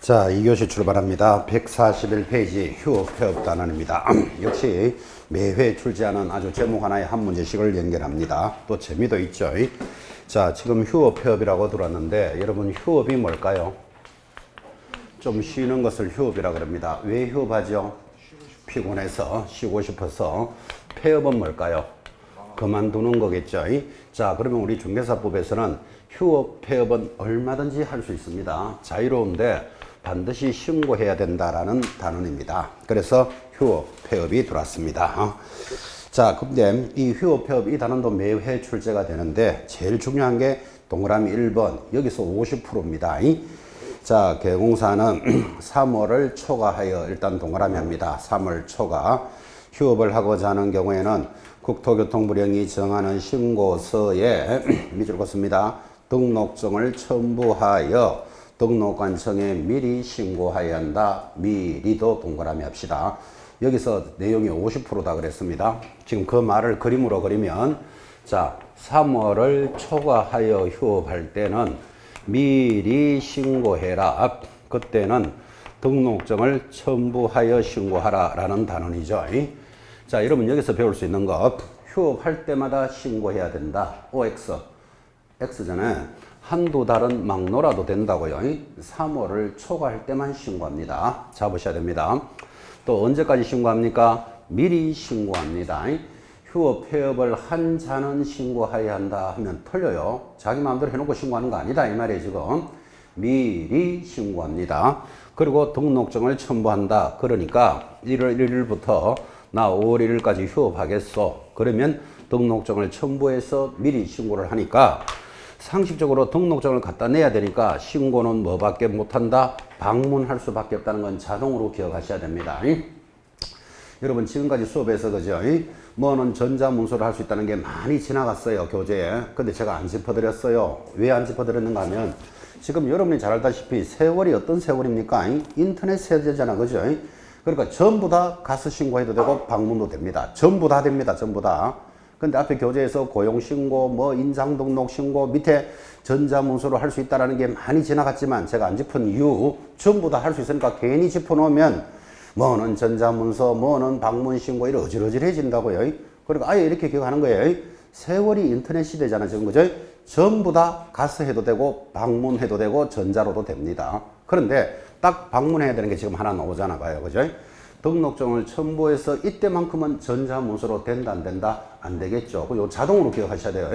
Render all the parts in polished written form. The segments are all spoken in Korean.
자, 2교시 출발합니다. 141페이지 휴업 폐업 단원입니다. 역시 매회 출제하는 아주 제목 하나의 한 문제씩을 연결합니다. 또 재미도 있죠. 자, 지금 휴업 폐업이라고 들었는데 여러분 휴업이 뭘까요? 좀 쉬는 것을 휴업이라 그럽니다. 왜 휴업하죠? 피곤해서 쉬고 싶어서. 폐업은 뭘까요? 그만두는 거겠죠. 자, 그러면 우리 중개사법에서는 휴업 폐업은 얼마든지 할 수 있습니다. 자유로운데 반드시 신고해야 된다라는 단원입니다. 그래서 휴업 폐업이 들어왔습니다. 자, 근데 이 휴업 폐업 이 단원도 매회 출제가 되는데 제일 중요한 게 동그라미 1번 여기서 50%입니다. 자, 개공사는 3월을 초과하여 일단 동그라미 합니다. 3월 초과 휴업을 하고자 하는 경우에는 국토교통부령이 정하는 신고서에 밑줄 긋습니다. 등록증을 첨부하여 등록관청에 미리 신고해야 한다. 미리도 동그라미 합시다. 여기서 내용이 50%다 그랬습니다. 지금 그 말을 그림으로 그리면 자, 3월을 초과하여 휴업할 때는 미리 신고해라. 그때는 등록증을 첨부하여 신고하라 라는 단원이죠. 자, 여러분 여기서 배울 수 있는 것 휴업할 때마다 신고해야 된다. OX X잖아요. 한두 달은 막 놀아도 된다고요. 3월을 초과할 때만 신고합니다. 잡으셔야 됩니다. 또 언제까지 신고합니까? 미리 신고합니다. 휴업 폐업을 한 자는 신고해야 한다 하면 틀려요. 자기 마음대로 해놓고 신고하는 거 아니다 이 말이에요. 지금 미리 신고합니다. 그리고 등록증을 첨부한다. 그러니까 1월 1일부터 나 5월 1일까지 휴업하겠어. 그러면 등록증을 첨부해서 미리 신고를 하니까 상식적으로 등록증을 갖다 내야 되니까 신고는 뭐밖에 못한다? 방문할 수밖에 없다는 건 자동으로 기억하셔야 됩니다. 여러분 지금까지 수업에서 그죠? 뭐는 전자문서를 할 수 있다는 게 많이 지나갔어요 교재에. 근데 제가 안 짚어드렸어요. 왜 안 짚어드렸는가 하면 지금 여러분이 잘 알다시피 세월이 어떤 세월입니까? 인터넷 세대잖아 그죠? 그러니까 전부 다 가서 신고해도 되고 방문도 됩니다. 전부 다 됩니다. 전부 다. 근데 앞에 교재에서 고용신고, 뭐 인상등록신고, 밑에 전자문서로 할 수 있다는 게 많이 지나갔지만 제가 안 짚은 이유 전부 다 할 수 있으니까 괜히 짚어놓으면 뭐는 전자문서, 뭐는 방문신고 이래 어질어질해진다고요. 그러니까 아예 이렇게 기억하는 거예요. 세월이 인터넷 시대잖아 지금 그죠? 전부 다 가서 해도 되고 방문해도 되고 전자로도 됩니다. 그런데 딱 방문해야 되는 게 지금 하나 나오잖아 봐요 그죠? 등록증을 첨부해서 이때만큼은 전자문서로 된다 안 된다? 안 되겠죠. 그리고 자동으로 기억하셔야 돼요.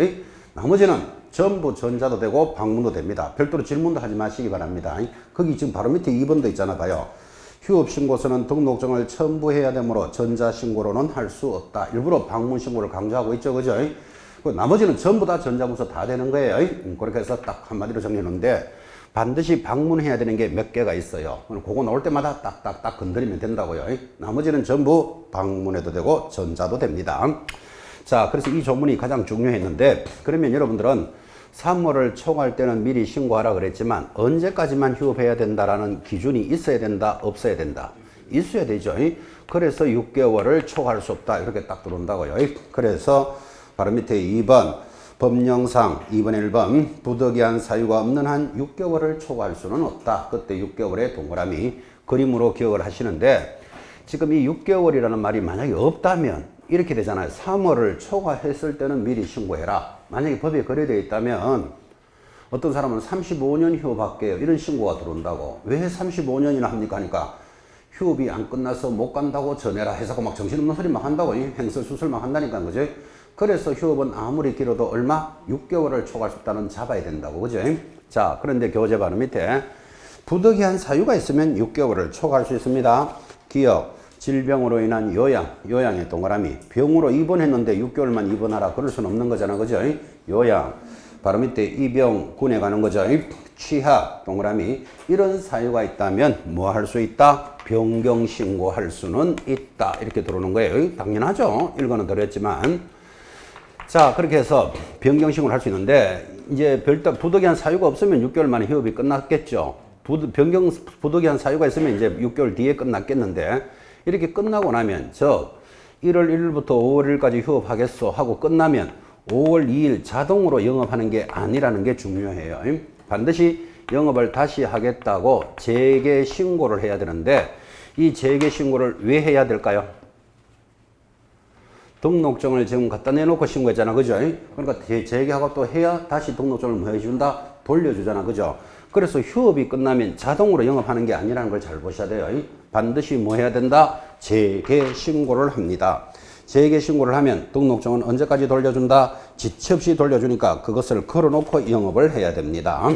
나머지는 전부 전자도 되고 방문도 됩니다. 별도로 질문도 하지 마시기 바랍니다. 거기 지금 바로 밑에 2번도 있잖아 봐요. 휴업신고서는 등록증을 첨부해야 되므로 전자신고로는 할 수 없다. 일부러 방문신고를 강조하고 있죠. 그죠? 나머지는 전부 다 전자문서 다 되는 거예요. 그렇게 해서 딱 한마디로 정리했는데 반드시 방문해야 되는 게 몇 개가 있어요. 그거 나올 때마다 딱딱딱 건드리면 된다고요. 나머지는 전부 방문해도 되고 전자도 됩니다. 자, 그래서 이 조문이 가장 중요했는데 그러면 여러분들은 3월을 초과할 때는 미리 신고하라 그랬지만 언제까지만 휴업해야 된다라는 기준이 있어야 된다 없어야 된다? 있어야 되죠. 그래서 6개월을 초과할 수 없다 이렇게 딱 들어온다고요. 그래서 바로 밑에 2번 법령상 2번 1번 부득이한 사유가 없는 한 6개월을 초과할 수는 없다. 그때 6개월의 동그라미 그림으로 기억을 하시는데 지금 이 6개월이라는 말이 만약에 없다면 이렇게 되잖아요. 3월을 초과했을 때는 미리 신고해라. 만약에 법에 그래 되어 있다면 어떤 사람은 35년 휴업할게요. 이런 신고가 들어온다고. 왜 35년이나 합니까? 하니까 휴업이 안 끝나서 못 간다고 전해라 해서 막 정신없는 소리 막 한다고. 행설수설 막 한다니까 그죠? 그래서 휴업은 아무리 길어도 얼마? 6개월을 초과할 수 없다는 잡아야 된다고. 그죠? 자, 그런데 교재 바로 밑에 부득이한 사유가 있으면 6개월을 초과할 수 있습니다. 기억, 질병으로 인한 요양의 동그라미. 병으로 입원했는데 6개월만 입원하라. 그럴 수는 없는 거잖아. 그죠? 요양. 바로 밑에 입영, 군에 가는 거죠. 취약, 동그라미. 이런 사유가 있다면 뭐 할 수 있다? 변경 신고할 수는 있다. 이렇게 들어오는 거예요. 당연하죠. 1권은 들었지만. 자, 그렇게 해서 변경신고를 할 수 있는데 이제 부득이한 사유가 없으면 6개월 만에 휴업이 끝났겠죠. 부득이한 사유가 있으면 이제 6개월 뒤에 끝났겠는데 이렇게 끝나고 나면 1월 1일부터 5월 1일까지 휴업하겠어 하고 끝나면 5월 2일 자동으로 영업하는 게 아니라는 게 중요해요. 반드시 영업을 다시 하겠다고 재개 신고를 해야 되는데 이 재개 신고를 왜 해야 될까요? 등록증을 지금 갖다 내놓고 신고했잖아. 그죠? 그러니까 재개하고 또 해야 다시 등록증을 뭐 해준다? 돌려주잖아. 그죠? 그래서 휴업이 끝나면 자동으로 영업하는 게 아니라는 걸 잘 보셔야 돼요. 반드시 뭐 해야 된다? 재개 신고를 합니다. 재개 신고를 하면 등록증은 언제까지 돌려준다? 지체 없이 돌려주니까 그것을 걸어놓고 영업을 해야 됩니다.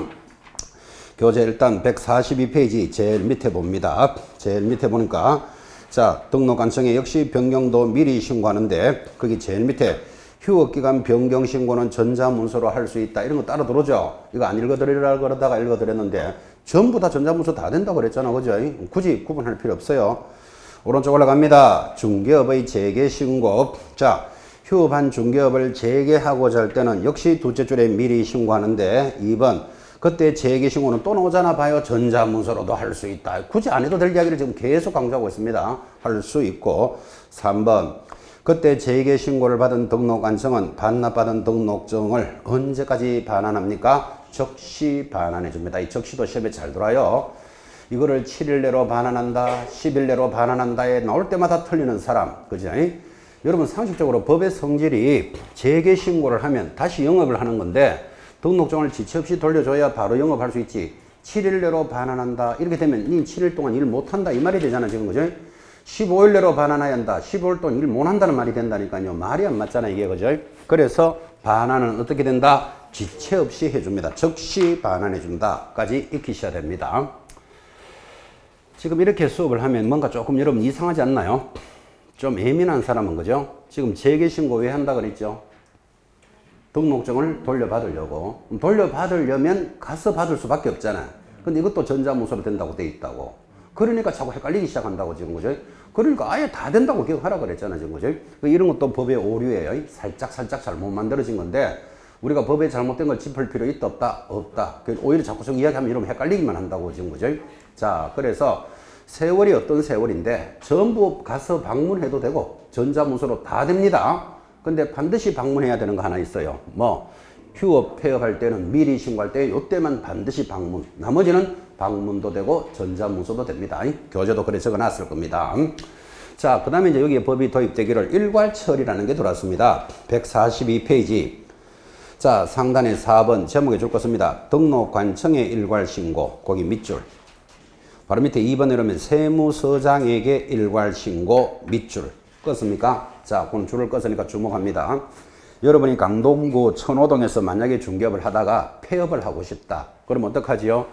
교재 일단 142페이지 제일 밑에 봅니다. 제일 밑에 보니까 자, 등록관청에 역시 변경도 미리 신고하는데 거기 제일 밑에 휴업기간 변경 신고는 전자문서로 할 수 있다. 이런 거 따로 들어오죠. 이거 안 읽어드리려고 그러다가 읽어드렸는데 전부 다 전자문서 다 된다고 그랬잖아. 그죠? 굳이 구분할 필요 없어요. 오른쪽 올라갑니다. 중개업의 재개 신고. 자, 휴업한 중개업을 재개하고자 할 때는 역시 둘째 줄에 미리 신고하는데 2번 그때 재개 신고는 또 나오잖아. 봐요. 전자문서로도 할 수 있다. 굳이 안 해도 될 이야기를 지금 계속 강조하고 있습니다. 할 수 있고 3번 그때 재개 신고를 받은 등록관청은 반납받은 등록증을 언제까지 반환합니까? 적시 반환해 줍니다. 이 적시도 시험에 잘 들어요. 이거를 7일 내로 반환한다, 10일 내로 반환한다에 나올 때마다 틀리는 사람. 그죠? 여러분 상식적으로 법의 성질이 재개 신고를 하면 다시 영업을 하는 건데 등록증을 지체 없이 돌려줘야 바로 영업할 수 있지. 7일 내로 반환한다. 이렇게 되면 니 7일 동안 일 못한다. 이 말이 되잖아. 지금 그죠? 15일 내로 반환해야 한다. 15일 동안 일 못한다는 말이 된다니까요. 말이 안 맞잖아. 이게 그죠? 그래서 반환은 어떻게 된다? 지체 없이 해줍니다. 적시 반환해준다. 까지 익히셔야 됩니다. 지금 이렇게 수업을 하면 뭔가 조금 여러분 이상하지 않나요? 좀 예민한 사람은 그죠? 지금 재개신고 왜 한다 그랬죠? 등록증을 돌려받으려고. 돌려받으려면 가서 받을 수밖에 없잖아. 근데 이것도 전자문서로 된다고 돼 있다고. 그러니까 자꾸 헷갈리기 시작한다고 지금 그죠? 그러니까 아예 다 된다고 기억하라 그랬잖아 지금 그죠? 이런 것도 법의 오류예요. 살짝 잘못 만들어진 건데 우리가 법에 잘못된 걸 짚을 필요 있다 없다? 없다. 오히려 자꾸 저 이야기하면 이러면 헷갈리기만 한다고 지금 그죠? 자, 그래서 세월이 어떤 세월인데 전부 가서 방문해도 되고 전자문서로 다 됩니다. 근데 반드시 방문해야 되는 거 하나 있어요. 뭐 휴업 폐업할 때는 미리 신고할 때 이때만 반드시 방문. 나머지는 방문도 되고 전자문서도 됩니다. 교재도 그래 적어놨을 겁니다. 자, 그 다음에 이제 여기에 법이 도입되기를 일괄처리라는 게 들어왔습니다. 142페이지. 자, 상단에 4번 제목에 줄 것입니다. 등록관청의 일괄신고. 거기 밑줄. 바로 밑에 2번에 이러면 세무서장에게 일괄신고 밑줄. 껐습니까? 자, 그럼 줄을 껐으니까 주목합니다. 여러분이 강동구 천호동에서 만약에 중개업을 하다가 폐업을 하고 싶다. 그럼 어떡하지요?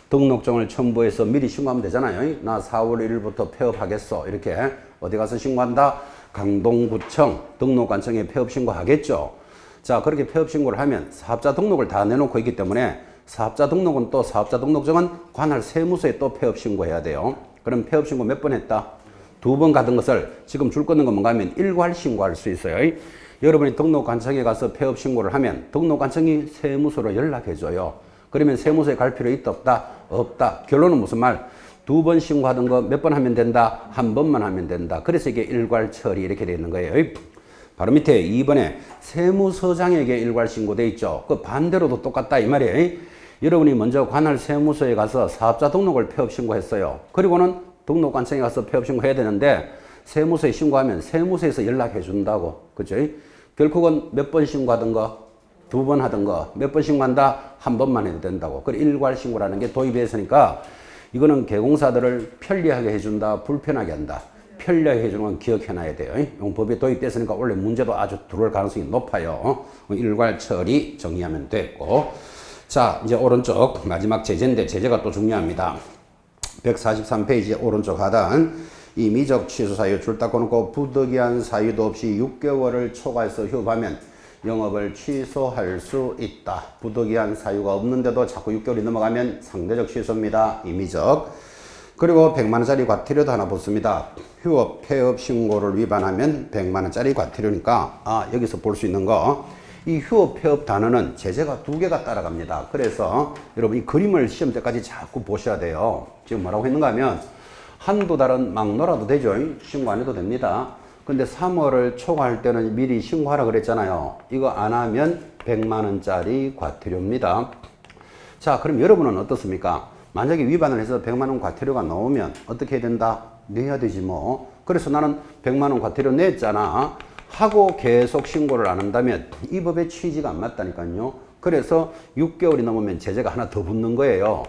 등록증을 첨부해서 미리 신고하면 되잖아요. 나 4월 1일부터 폐업하겠어. 이렇게 어디 가서 신고한다? 강동구청 등록관청에 폐업 신고하겠죠. 자, 그렇게 폐업 신고를 하면 사업자 등록을 다 내놓고 있기 때문에 사업자 등록은 또 사업자 등록증은 관할 세무서에 또 폐업 신고해야 돼요. 그럼 폐업 신고 몇 번 했다? 2번 가던 것을 지금 줄 거는 건 뭔가 하면 일괄 신고할 수 있어요. 여러분이 등록관청에 가서 폐업 신고를 하면 등록관청이 세무서로 연락해줘요. 그러면 세무서에 갈 필요 있다 없다? 없다. 결론은 무슨 말? 2번 신고하던 거 몇 번 하면 된다? 1번만 하면 된다. 그래서 이게 일괄 처리 이렇게 되어 있는 거예요. 바로 밑에 2번에 세무서장에게 일괄 신고돼 있죠. 그 반대로도 똑같다 이 말이에요. 여러분이 먼저 관할 세무서에 가서 사업자 등록을 폐업 신고했어요. 그리고는 등록관청에 가서 폐업 신고해야 되는데 세무서에 신고하면 세무서에서 연락해 준다고. 그죠? 결국은 몇 번 신고하던 거? 2번 하던 거. 몇 번 신고한다? 1번만 해도 된다고. 그래 일괄 신고라는 게 도입이 됐으니까 이거는 개공사들을 편리하게 해준다, 불편하게 한다. 편리하게 해주는 건 기억해놔야 돼요. 이 법이 도입됐으니까 원래 문제도 아주 들어올 가능성이 높아요. 일괄 처리 정리하면 됐고. 자, 이제 오른쪽 마지막 제재인데 제재가 또 중요합니다. 143페이지 오른쪽 하단 이미적 취소 사유 줄 딱 꺼놓고 부득이한 사유도 없이 6개월을 초과해서 휴업하면 영업을 취소할 수 있다. 부득이한 사유가 없는데도 자꾸 6개월이 넘어가면 상대적 취소입니다. 임의적. 그리고 100만원짜리 과태료도 하나 붙습니다. 휴업, 폐업 신고를 위반하면 100만원짜리 과태료니까 여기서 볼 수 있는 거 이 휴업, 폐업 단어는 제재가 2개가 따라갑니다. 그래서 여러분 이 그림을 시험 때까지 자꾸 보셔야 돼요. 지금 뭐라고 했는가 하면 한두 달은 막 놀아도 되죠. 신고 안 해도 됩니다. 근데 3월을 초과할 때는 미리 신고하라 그랬잖아요. 이거 안 하면 100만원짜리 과태료입니다. 자, 그럼 여러분은 어떻습니까? 만약에 위반을 해서 100만 원 과태료가 나오면 어떻게 해야 된다? 내야 되지 뭐. 그래서 나는 100만 원 과태료 냈잖아 하고 계속 신고를 안 한다면 이 법의 취지가 안 맞다니까요. 그래서 6개월이 넘으면 제재가 하나 더 붙는 거예요.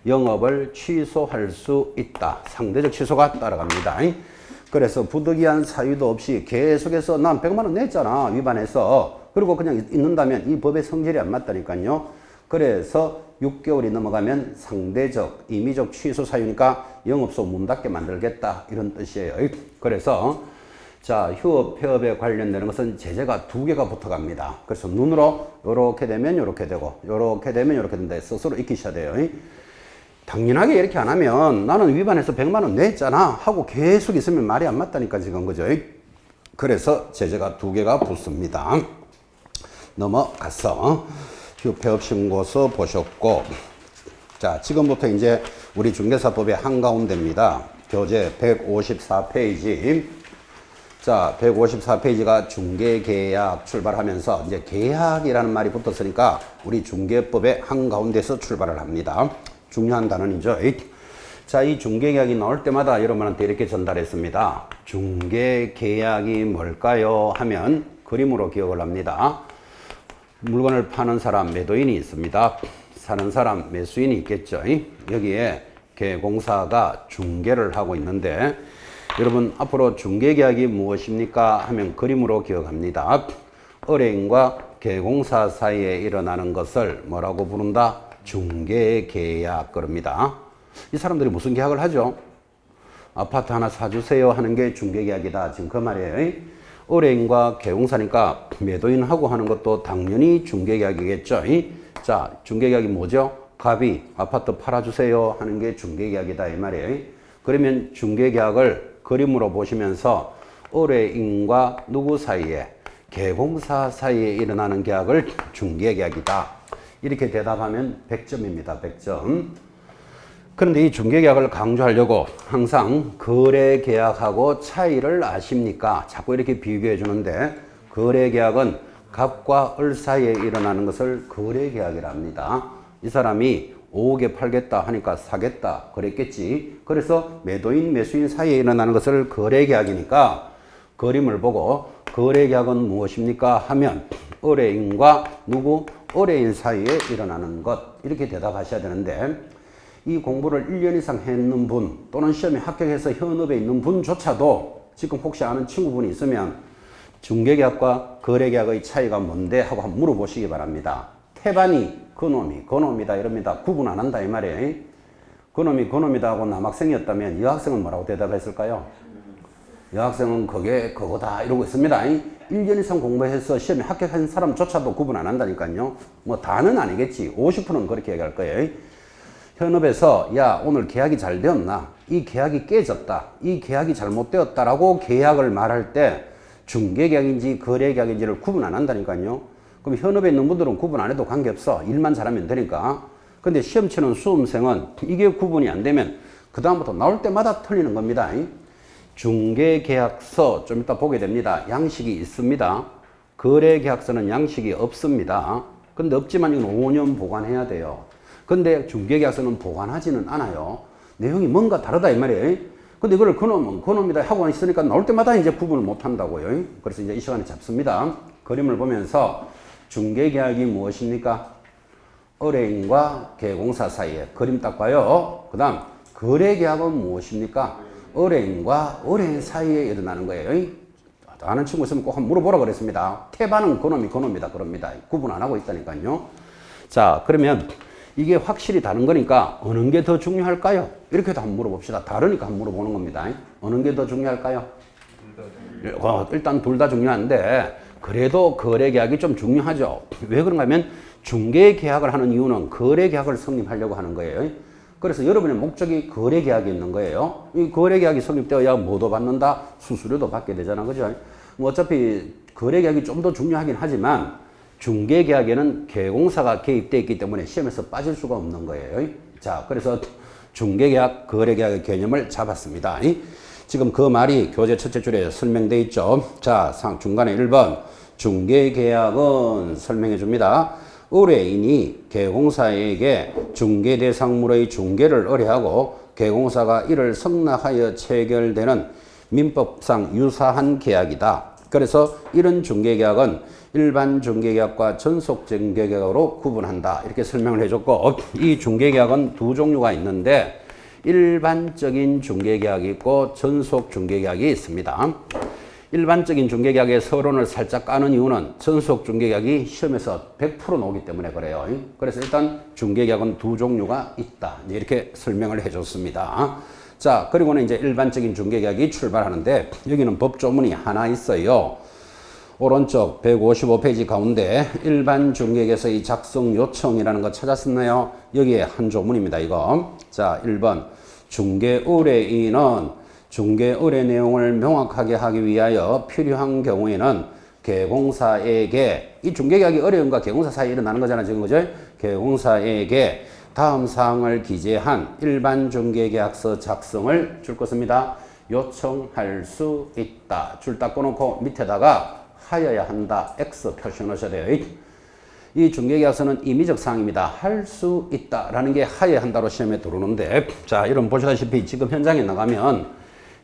영업을 취소할 수 있다. 상대적 취소가 따라갑니다. 그래서 부득이한 사유도 없이 계속해서 난 100만 원 냈잖아 위반해서. 그리고 그냥 있는다면 이 법의 성질이 안 맞다니까요. 그래서 6개월이 넘어가면 상대적, 임의적 취소 사유니까 영업소 문 닫게 만들겠다 이런 뜻이에요. 그래서 자, 휴업, 폐업에 관련되는 것은 제재가 2개가 붙어갑니다. 그래서 눈으로 요렇게 되면 요렇게 되고 요렇게 되면 요렇게 된다. 스스로 익히셔야 돼요. 당연하게 이렇게 안 하면 나는 위반해서 100만 원 냈잖아 하고 계속 있으면 말이 안 맞다니까 지금 그죠? 그래서 제재가 2개가 붙습니다. 넘어가서 휴폐업 신고서 보셨고, 자, 지금부터 이제 우리 중개사법의 한가운데입니다. 교재 154페이지. 자, 154페이지가 중개계약 출발하면서 이제 계약이라는 말이 붙었으니까 우리 중개법의 한가운데서 출발을 합니다. 중요한 단원이죠. 자, 이 중개계약이 나올 때마다 여러분한테 이렇게 전달했습니다. 중개계약이 뭘까요? 하면 그림으로 기억을 합니다. 물건을 파는 사람, 매도인이 있습니다. 사는 사람, 매수인이 있겠죠. 여기에 개공사가 중개를 하고 있는데 여러분 앞으로 중개계약이 무엇입니까? 하면 그림으로 기억합니다. 의뢰인과 개공사 사이에 일어나는 것을 뭐라고 부른다? 중개계약 그럽니다. 이 사람들이 무슨 계약을 하죠? 아파트 하나 사주세요 하는 게 중개계약이다. 지금 그 말이에요. 의뢰인과 개공사니까 매도인하고 하는 것도 당연히 중개계약이겠죠. 자, 중개계약이 뭐죠? 갑이 아파트 팔아주세요 하는 게 중개계약이다 이 말이에요. 그러면 중개계약을 그림으로 보시면서 의뢰인과 누구 사이에 개공사 사이에 일어나는 계약을 중개계약이다. 이렇게 대답하면 100점입니다. 100점. 그런데 이 중개계약을 강조하려고 항상 거래계약하고 차이를 아십니까? 자꾸 이렇게 비교해 주는데 거래계약은 갑과 을 사이에 일어나는 것을 거래계약이라 합니다. 이 사람이 5억에 팔겠다 하니까 사겠다 그랬겠지. 그래서 매도인 매수인 사이에 일어나는 것을 거래계약이니까 그림을 보고 거래계약은 무엇입니까? 하면 의뢰인과 누구? 의뢰인 사이에 일어나는 것 이렇게 대답하셔야 되는데 이 공부를 1년 이상 했는 분 또는 시험에 합격해서 현업에 있는 분조차도 지금 혹시 아는 친구분이 있으면 중개계약과 거래계약의 차이가 뭔데 하고 한번 물어보시기 바랍니다. 태반이 그놈이다 이럽니다. 구분 안 한다 이 말이에요. 그놈이다 하고 남학생이었다면 여학생은 뭐라고 대답했을까요? 여학생은 그게 그거다 이러고 있습니다. 1년 이상 공부해서 시험에 합격한 사람조차도 구분 안 한다니까요. 뭐 다는 아니겠지. 50%는 그렇게 얘기할 거예요. 현업에서 야 오늘 계약이 잘 되었나? 이 계약이 깨졌다. 이 계약이 잘못되었다라고 계약을 말할 때 중개계약인지 거래계약인지를 구분 안 한다니까요. 그럼 현업에 있는 분들은 구분 안 해도 관계없어. 일만 잘하면 되니까. 근데 시험 치는 수험생은 이게 구분이 안 되면 그 다음부터 나올 때마다 틀리는 겁니다. 중개계약서 좀 이따 보게 됩니다. 양식이 있습니다. 거래계약서는 양식이 없습니다. 근데 없지만 이건 5년 보관해야 돼요. 근데 중개계약서는 보관하지는 않아요. 내용이 뭔가 다르다 이 말이에요. 근데 이걸 그놈이다 하고 있으니까 나올 때마다 이제 구분을 못 한다고요. 그래서 이제 이 시간에 잡습니다. 그림을 보면서 중개계약이 무엇입니까? 의뢰인과 개공사 사이에 그림 딱 봐요. 그 다음 거래계약은 무엇입니까? 의뢰인과 의뢰인 사이에 일어나는 거예요. 아는 친구 있으면 꼭 한번 물어보라 그랬습니다. 태반은 그놈이다 그럽니다. 구분 안 하고 있다니까요. 자, 그러면 이게 확실히 다른 거니까 어느 게 더 중요할까요? 이렇게도 한번 물어봅시다. 다르니까 한번 물어보는 겁니다. 어느 게 더 중요할까요? 일단 둘 다 중요한데 그래도 거래계약이 좀 중요하죠. 왜 그런가 하면 중개계약을 하는 이유는 거래계약을 성립하려고 하는 거예요. 그래서 여러분의 목적이 거래계약이 있는 거예요. 이 거래계약이 성립되어야 뭐도 받는다? 수수료도 받게 되잖아. 그죠? 뭐 어차피 거래계약이 좀 더 중요하긴 하지만 중개계약에는 개공사가 개입되어 있기 때문에 시험에서 빠질 수가 없는 거예요. 자, 그래서 중개계약, 거래계약의 개념을 잡았습니다. 지금 그 말이 교재 첫째 줄에 설명되어 있죠. 자, 중간에 1번 중개계약은 설명해 줍니다. 의뢰인이 계공사에게 중개대상물의 중개를 의뢰하고 계공사가 이를 승낙하여 체결되는 민법상 유사한 계약이다. 그래서 이런 중개계약은 일반 중개계약과 전속 중개계약으로 구분한다. 이렇게 설명을 해줬고, 이 중개계약은 두 종류가 있는데 일반적인 중개계약이 있고 전속 중개계약이 있습니다. 일반적인 중개계약의 서론을 살짝 까는 이유는 전속 중개계약이 시험에서 100% 나오기 때문에 그래요. 그래서 일단 중개계약은 두 종류가 있다. 이렇게 설명을 해줬습니다. 자, 그리고는 이제 일반적인 중개계약이 출발하는데 여기는 법조문이 하나 있어요. 오른쪽 155페이지 가운데 일반 중개계약서의 작성 요청이라는 거 찾았었나요? 여기에 한 조문입니다. 이거. 자, 1번. 중개 의뢰인은 중개 의뢰 내용을 명확하게 하기 위하여 필요한 경우에는 계공사에게, 이 중개계약이 어려움과 계공사 사이에 일어나는 거잖아 지금, 그죠? 계공사에게 다음 사항을 기재한 일반 중개계약서 작성을 줄 것입니다. 요청할 수 있다. 줄 딱 꺼놓고 밑에다가 하여야 한다. X 표시 넣으셔야 돼요. 이 중개계약서는 임의적 사항입니다. 할 수 있다라는 게 하여야 한다로 시험에 들어오는데, 자, 여러분 보시다시피 지금 현장에 나가면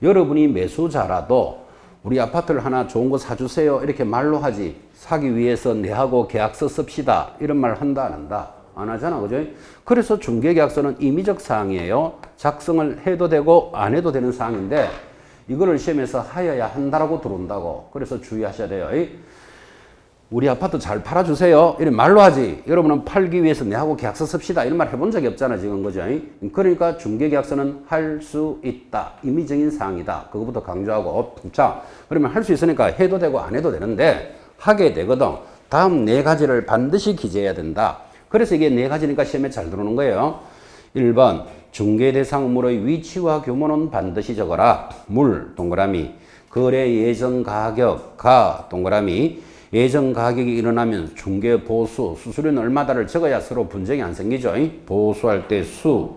여러분이 매수자라도 우리 아파트를 하나 좋은 거 사주세요 이렇게 말로 하지, 사기 위해서 내하고 계약서 씁시다 이런 말 한다 안 한다? 안 하잖아, 그죠? 그래서 중개계약서는 임의적 사항이에요. 작성을 해도 되고 안 해도 되는 사항인데 이거를 시험에서 하여야 한다라고 들어온다고. 그래서 주의하셔야 돼요. 우리 아파트 잘 팔아주세요 이런 말로 하지, 여러분은 팔기 위해서 내하고 계약서 씁시다 이런 말 해본 적이 없잖아 지금, 그죠? 그러니까 중개계약서는 할 수 있다, 임의적인 사항이다, 그거부터 강조하고. 자, 그러면 할 수 있으니까 해도 되고 안 해도 되는데 하게 되거든. 다음 네 가지를 반드시 기재해야 된다. 그래서 이게 네 가지니까 시험에 잘 들어오는 거예요. 1번 중개대상물의 위치와 규모는 반드시 적어라. 물 동그라미, 거래 예정 가격 가 동그라미, 예정 가격이 일어나면 중개 보수, 수수료는 얼마다를 적어야 서로 분쟁이 안 생기죠. 보수할 때 수.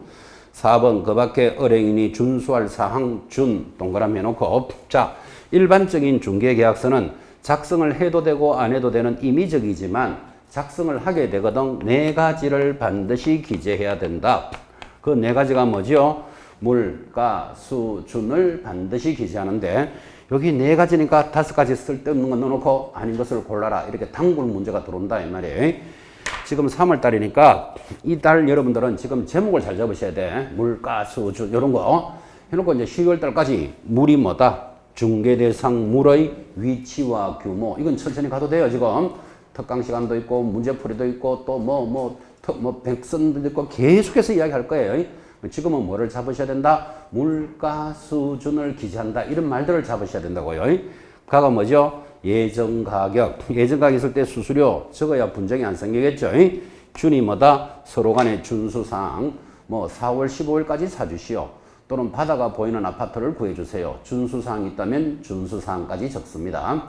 4번 그 밖에 의뢰인이 준수할 사항 준 동그라미 해놓고. 자, 일반적인 중개계약서는 작성을 해도 되고 안 해도 되는 임의적이지만 작성을 하게 되거든 네 가지를 반드시 기재해야 된다. 그 네 가지가 뭐죠? 물, 가, 수, 준을 반드시 기재하는데 여기 네 가지니까 5가지 쓸데없는 거 넣어놓고 아닌 것을 골라라. 이렇게 단골 문제가 들어온다 이 말이에요. 지금 3월 달이니까 이 달 여러분들은 지금 제목을 잘 잡으셔야 돼. 물, 가, 수, 준 이런 거 해놓고 이제 12월 달까지 물이 뭐다? 중개대상 물의 위치와 규모. 이건 천천히 가도 돼요 지금. 특강 시간도 있고 문제풀이도 있고 또 백선도 있고 계속해서 이야기할 거예요. 지금은 뭐를 잡으셔야 된다? 물가 수준을 기재한다. 이런 말들을 잡으셔야 된다고요. 가가 뭐죠? 예정 가격. 예정 가격 있을 때 수수료 적어야 분쟁이 안 생기겠죠. 준이 뭐다? 서로 간의 준수사항. 뭐 4월 15일까지 사주시오. 또는 바다가 보이는 아파트를 구해주세요. 준수사항이 있다면 준수사항까지 적습니다.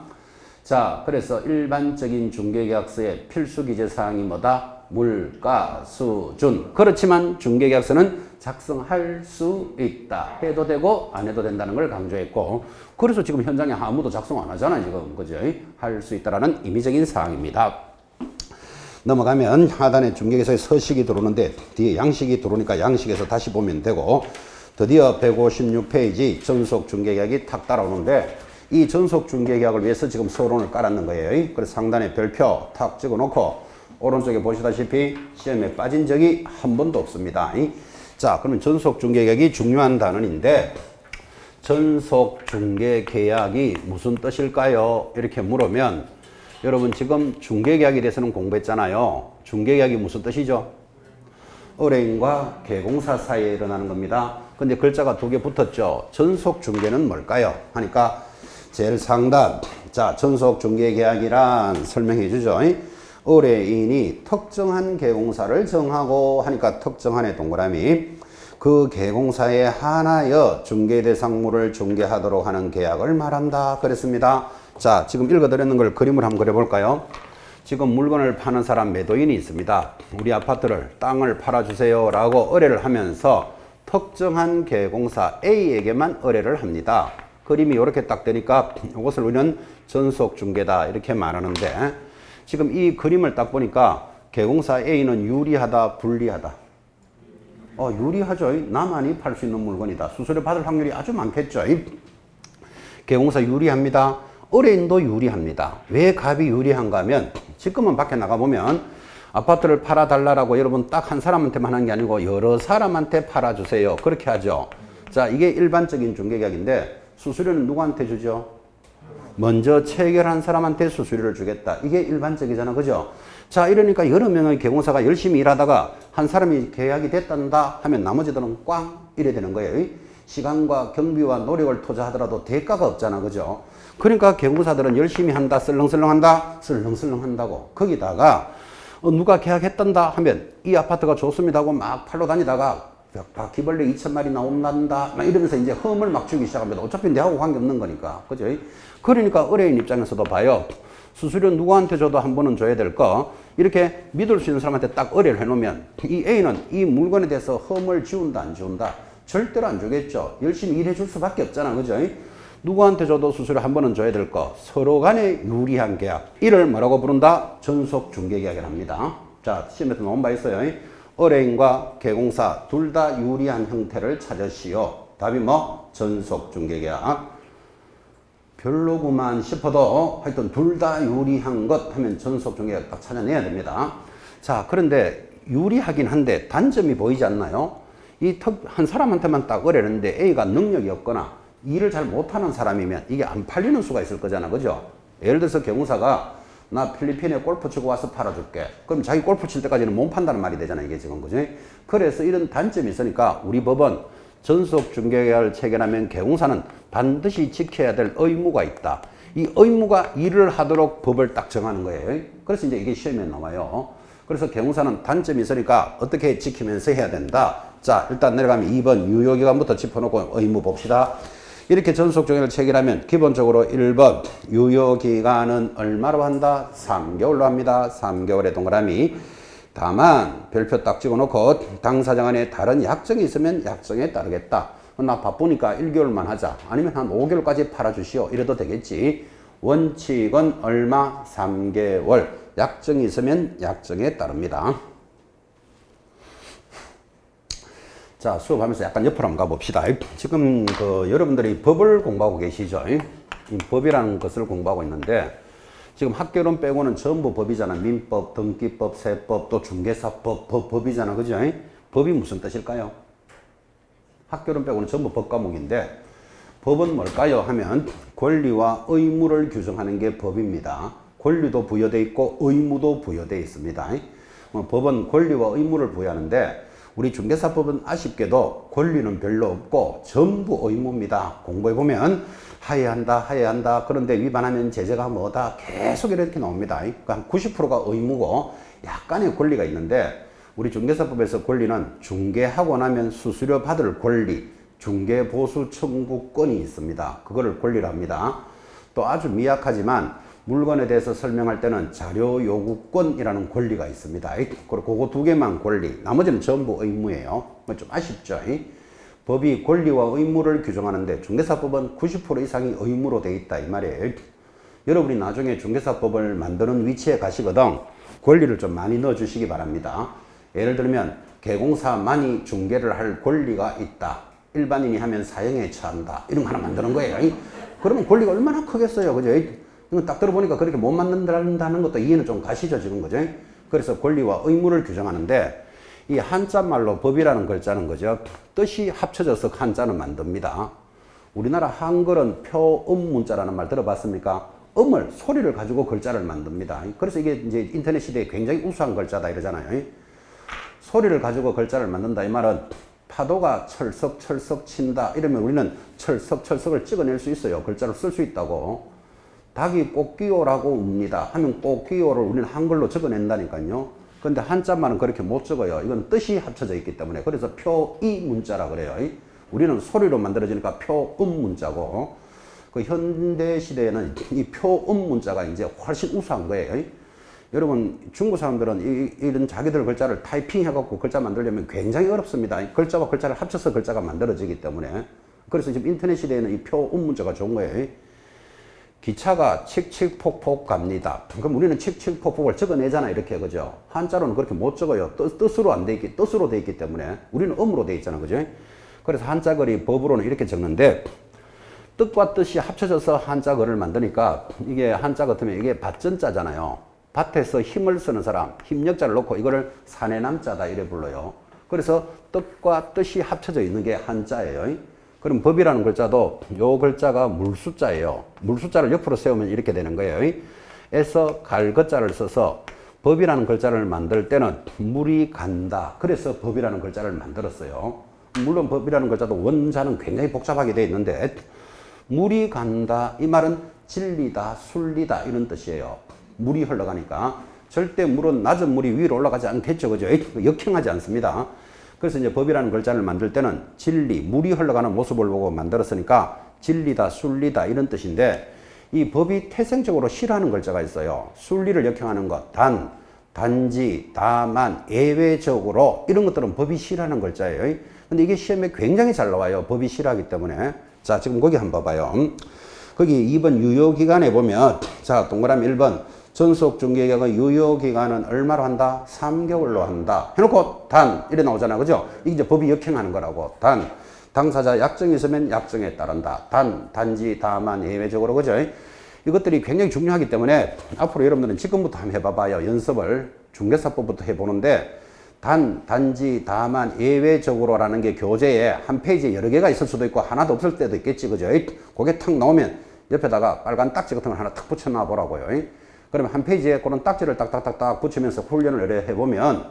자, 그래서 일반적인 중개계약서의 필수 기재사항이 뭐다? 물가, 수, 준. 그렇지만 중개계약서는 작성할 수 있다. 해도 되고 안 해도 된다는 걸 강조했고, 그래서 지금 현장에 아무도 작성 안 하잖아 지금, 그죠? 할 수 있다라는 임의적인 사항입니다. 넘어가면 하단에 중개계약서에 서식이 들어오는데 뒤에 양식이 들어오니까 양식에서 다시 보면 되고, 드디어 156페이지 전속 중개계약이 탁 따라오는데 이 전속 중개계약을 위해서 지금 서론을 깔았는 거예요. 그래서 상단에 별표 탁 찍어놓고 오른쪽에 보시다시피 시험에 빠진 적이 한 번도 없습니다. 자, 그러면 전속 중개계약이 중요한 단원인데 전속 중개계약이 무슨 뜻일까요? 이렇게 물으면 여러분 지금 중개계약에 대해서는 공부했잖아요. 중개계약이 무슨 뜻이죠? 의뢰인과 계공사 사이에 일어나는 겁니다. 근데 글자가 두 개 붙었죠. 전속 중개는 뭘까요? 하니까 제일 상단, 자, 전속 중개계약이란 설명해 주죠. 의뢰인이 특정한 계공사를 정하고 하니까 특정한의 동그라미, 그 계공사에 한하여 중개대상물을 중개하도록 하는 계약을 말한다 그랬습니다. 자, 지금 읽어드렸는 걸 그림을 한번 그려볼까요? 지금 물건을 파는 사람 매도인이 있습니다. 우리 아파트를 땅을 팔아주세요 라고 의뢰를 하면서 특정한 계공사 A에게만 의뢰를 합니다. 그림이 이렇게 딱 되니까 이것을 우리는 전속 중개다 이렇게 말하는데, 지금 이 그림을 딱 보니까 개공사 A는 유리하다, 불리하다? 유리하죠. 나만이 팔 수 있는 물건이다. 수수료 받을 확률이 아주 많겠죠. 개공사 유리합니다. 의뢰인도 유리합니다. 왜 갑이 유리한가 하면 지금은 밖에 나가보면 아파트를 팔아달라고 여러분 딱 한 사람한테만 하는 게 아니고 여러 사람한테 팔아주세요. 그렇게 하죠. 자, 이게 일반적인 중개계약인데 수수료는 누구한테 주죠? 먼저 체결한 사람한테 수수료를 주겠다. 이게 일반적이잖아. 그죠? 자, 이러니까 여러 명의 개공사가 열심히 일하다가 한 사람이 계약이 됐단다 하면 나머지들은 꽝 이래 되는 거예요. 시간과 경비와 노력을 투자하더라도 대가가 없잖아. 그죠? 그러니까 개공사들은 열심히 한다, 쓸렁쓸렁 한다, 쓸렁쓸렁 한다고. 거기다가 누가 계약했단다 하면 이 아파트가 좋습니다 하고 막 팔러 다니다가 바퀴벌레 2,000마리 나온단다 막 이러면서 이제 흠을 막 주기 시작합니다. 어차피 내하고 관계없는 거니까. 그죠? 그러니까 의뢰인 입장에서도 봐요. 수수료 누구한테 줘도 한 번은 줘야 될 거. 이렇게 믿을 수 있는 사람한테 딱 의뢰를 해놓으면 이 A는 이 물건에 대해서 흠을 지운다 안 지운다? 절대로 안 주겠죠. 열심히 일해 줄 수밖에 없잖아. 그죠? 누구한테 줘도 수수료 한 번은 줘야 될 거. 서로 간에 유리한 계약. 이를 뭐라고 부른다? 전속 중개 계약을 합니다. 자, 시험에서 나온 바 있어요. 의뢰인과 개공사 둘 다 유리한 형태를 찾으시오. 답이 뭐? 전속 중개 계약. 별로구만 싶어도 하여튼 둘 다 유리한 것 하면 전속 중개 계약 딱 찾아내야 됩니다. 자, 그런데 유리하긴 한데 단점이 보이지 않나요? 한 사람한테만 딱 의뢰했는데 A가 능력이 없거나 일을 잘 못하는 사람이면 이게 안 팔리는 수가 있을 거잖아. 그죠? 예를 들어서 개공사가 나 필리핀에 골프 치고 와서 팔아줄게. 그럼 자기 골프 칠 때까지는 못 판다는 말이 되잖아. 이게 지금. 그죠? 그래서 이런 단점이 있으니까 우리 법은 전속 중개계약을 체결하면 개공사는 반드시 지켜야 될 의무가 있다. 이 의무가 일을 하도록 법을 딱 정하는 거예요. 그래서 이제 이게 시험에 나와요. 그래서 개공사는 단점이 있으니까 어떻게 지키면서 해야 된다. 자, 일단 내려가면 2번 유효기간부터 짚어놓고 의무 봅시다. 이렇게 전속중개를 체결하면 기본적으로 1번 유효기간은 얼마로 한다? 3개월로 합니다. 3개월의 동그라미. 다만 별표 딱 찍어놓고 당사자 간에 다른 약정이 있으면 약정에 따르겠다. 나 바쁘니까 1개월만 하자. 아니면 한 5개월까지 팔아주시오. 이래도 되겠지. 원칙은 얼마? 3개월. 약정이 있으면 약정에 따릅니다. 자, 수업하면서 약간 옆으로 한번 가봅시다. 지금 여러분들이 법을 공부하고 계시죠? 이 법이라는 것을 공부하고 있는데 지금 학교론 빼고는 전부 법이잖아. 민법, 등기법, 세법, 또 중개사법, 법이잖아. 그죠? 법이 무슨 뜻일까요? 학교론 빼고는 전부 법 과목인데 법은 뭘까요? 하면 권리와 의무를 규정하는 게 법입니다. 권리도 부여되어 있고 의무도 부여되어 있습니다. 법은 권리와 의무를 부여하는데 우리 중개사법은 아쉽게도 권리는 별로 없고 전부 의무입니다. 공부해보면 하여야 한다. 그런데 위반하면 제재가 뭐다. 계속 이렇게 나옵니다. 그러니까 90%가 의무고 약간의 권리가 있는데 우리 중개사법에서 권리는 중개하고 나면 수수료 받을 권리, 중개보수 청구권이 있습니다. 그거를 권리로 합니다. 또 아주 미약하지만 물건에 대해서 설명할 때는 자료 요구권이라는 권리가 있습니다. 그리고 그거 두 개만 권리, 나머지는 전부 의무예요. 좀 아쉽죠? 법이 권리와 의무를 규정하는데 중개사법은 90% 이상이 의무로 되어 있다 이 말이에요. 여러분이 나중에 중개사법을 만드는 위치에 가시거든 권리를 좀 많이 넣어 주시기 바랍니다. 예를 들면 개공사만이 중개를 할 권리가 있다. 일반인이 하면 사형에 처한다. 이런 거 하나 만드는 거예요. 그러면 권리가 얼마나 크겠어요. 그죠? 이거 딱 들어보니까 그렇게 못 만든다는 것도 이해는 좀 가시죠, 지금. 그죠? 그래서 권리와 의무를 규정하는데 이 한자말로 법이라는 글자는 거죠. 뜻이 합쳐져서 한자는 만듭니다. 우리나라 한글은 표음 문자라는 말 들어봤습니까? 음을, 소리를 가지고 글자를 만듭니다. 그래서 이게 이제 인터넷 시대에 굉장히 우수한 글자다 이러잖아요. 소리를 가지고 글자를 만든다 이 말은 파도가 철썩철썩 친다 이러면 우리는 철썩철썩을 찍어낼 수 있어요. 글자로 쓸 수 있다고. 닭이 꽃기호라고 웁니다 하면 꽃기호를 우리는 한글로 적어낸다니까요. 근데 한자말은 그렇게 못 적어요. 이건 뜻이 합쳐져 있기 때문에. 그래서 표이 문자라 그래요. 우리는 소리로 만들어지니까 표음 문자고, 그 현대 시대에는 이 표음 문자가 이제 훨씬 우수한 거예요. 여러분 중국 사람들은 이런 자기들 글자를 타이핑해갖고 글자 만들려면 굉장히 어렵습니다. 글자와 글자를 합쳐서 글자가 만들어지기 때문에. 그래서 지금 인터넷 시대에는 이 표음 문자가 좋은 거예요. 기차가 칙칙폭폭 갑니다. 그럼 우리는 칙칙폭폭을 적어내잖아, 이렇게, 그죠? 한자로는 그렇게 못 적어요. 뜻으로 안 돼 있기, 뜻으로 돼 있기 때문에. 우리는 음으로 돼 있잖아, 그죠? 그래서 한자글이 법으로는 이렇게 적는데, 뜻과 뜻이 합쳐져서 한자글을 만드니까, 이게 한자 같으면 이게 밭전자잖아요. 밭에서 힘을 쓰는 사람, 힘력자를 놓고 이거를 사내남자다, 이래 불러요. 그래서 뜻과 뜻이 합쳐져 있는 게 한자예요. 그럼 법이라는 글자도 요 글자가 물숫자예요. 물숫자를 옆으로 세우면 이렇게 되는 거예요. 에서 갈것자를 써서 법이라는 글자를 만들 때는 물이 간다. 그래서 법이라는 글자를 만들었어요. 물론 법이라는 글자도 원자는 굉장히 복잡하게 되어 있는데 물이 간다. 이 말은 진리다, 순리다 이런 뜻이에요. 물이 흘러가니까 절대 물은 낮은 물이 위로 올라가지 않겠죠. 그죠? 역행하지 않습니다. 그래서 이제 법이라는 글자를 만들 때는 진리, 물이 흘러가는 모습을 보고 만들었으니까 진리다, 순리다 이런 뜻인데 이 법이 태생적으로 싫어하는 글자가 있어요. 순리를 역행하는 것, 단지, 다만, 예외적으로 이런 것들은 법이 싫어하는 글자예요. 근데 이게 시험에 굉장히 잘 나와요. 법이 싫어하기 때문에. 자, 지금 거기 한번 봐봐요. 거기 2번 유효기간에 보면 자, 동그라미 1번 전속 중개계약의 유효기간은 얼마로 한다? 3개월로 한다. 해놓고 단 이래 나오잖아, 그죠? 이게 이제 법이 역행하는 거라고. 당사자 약정이 있으면 약정에 따른다. 단지, 다만, 예외적으로, 그죠? 이것들이 굉장히 중요하기 때문에 앞으로 여러분들은 지금부터 한번 해봐봐요. 연습을 중개사법부터 해보는데 단지, 다만, 예외적으로라는 게 교재에 한 페이지에 여러 개가 있을 수도 있고 하나도 없을 때도 있겠지, 그죠? 그게 탁 나오면 옆에다가 빨간 딱지 같은 걸 하나 탁 붙여놔 보라고요. 그러면 한 페이지에 그런 딱지를 딱딱딱딱 붙이면서 훈련을 해보면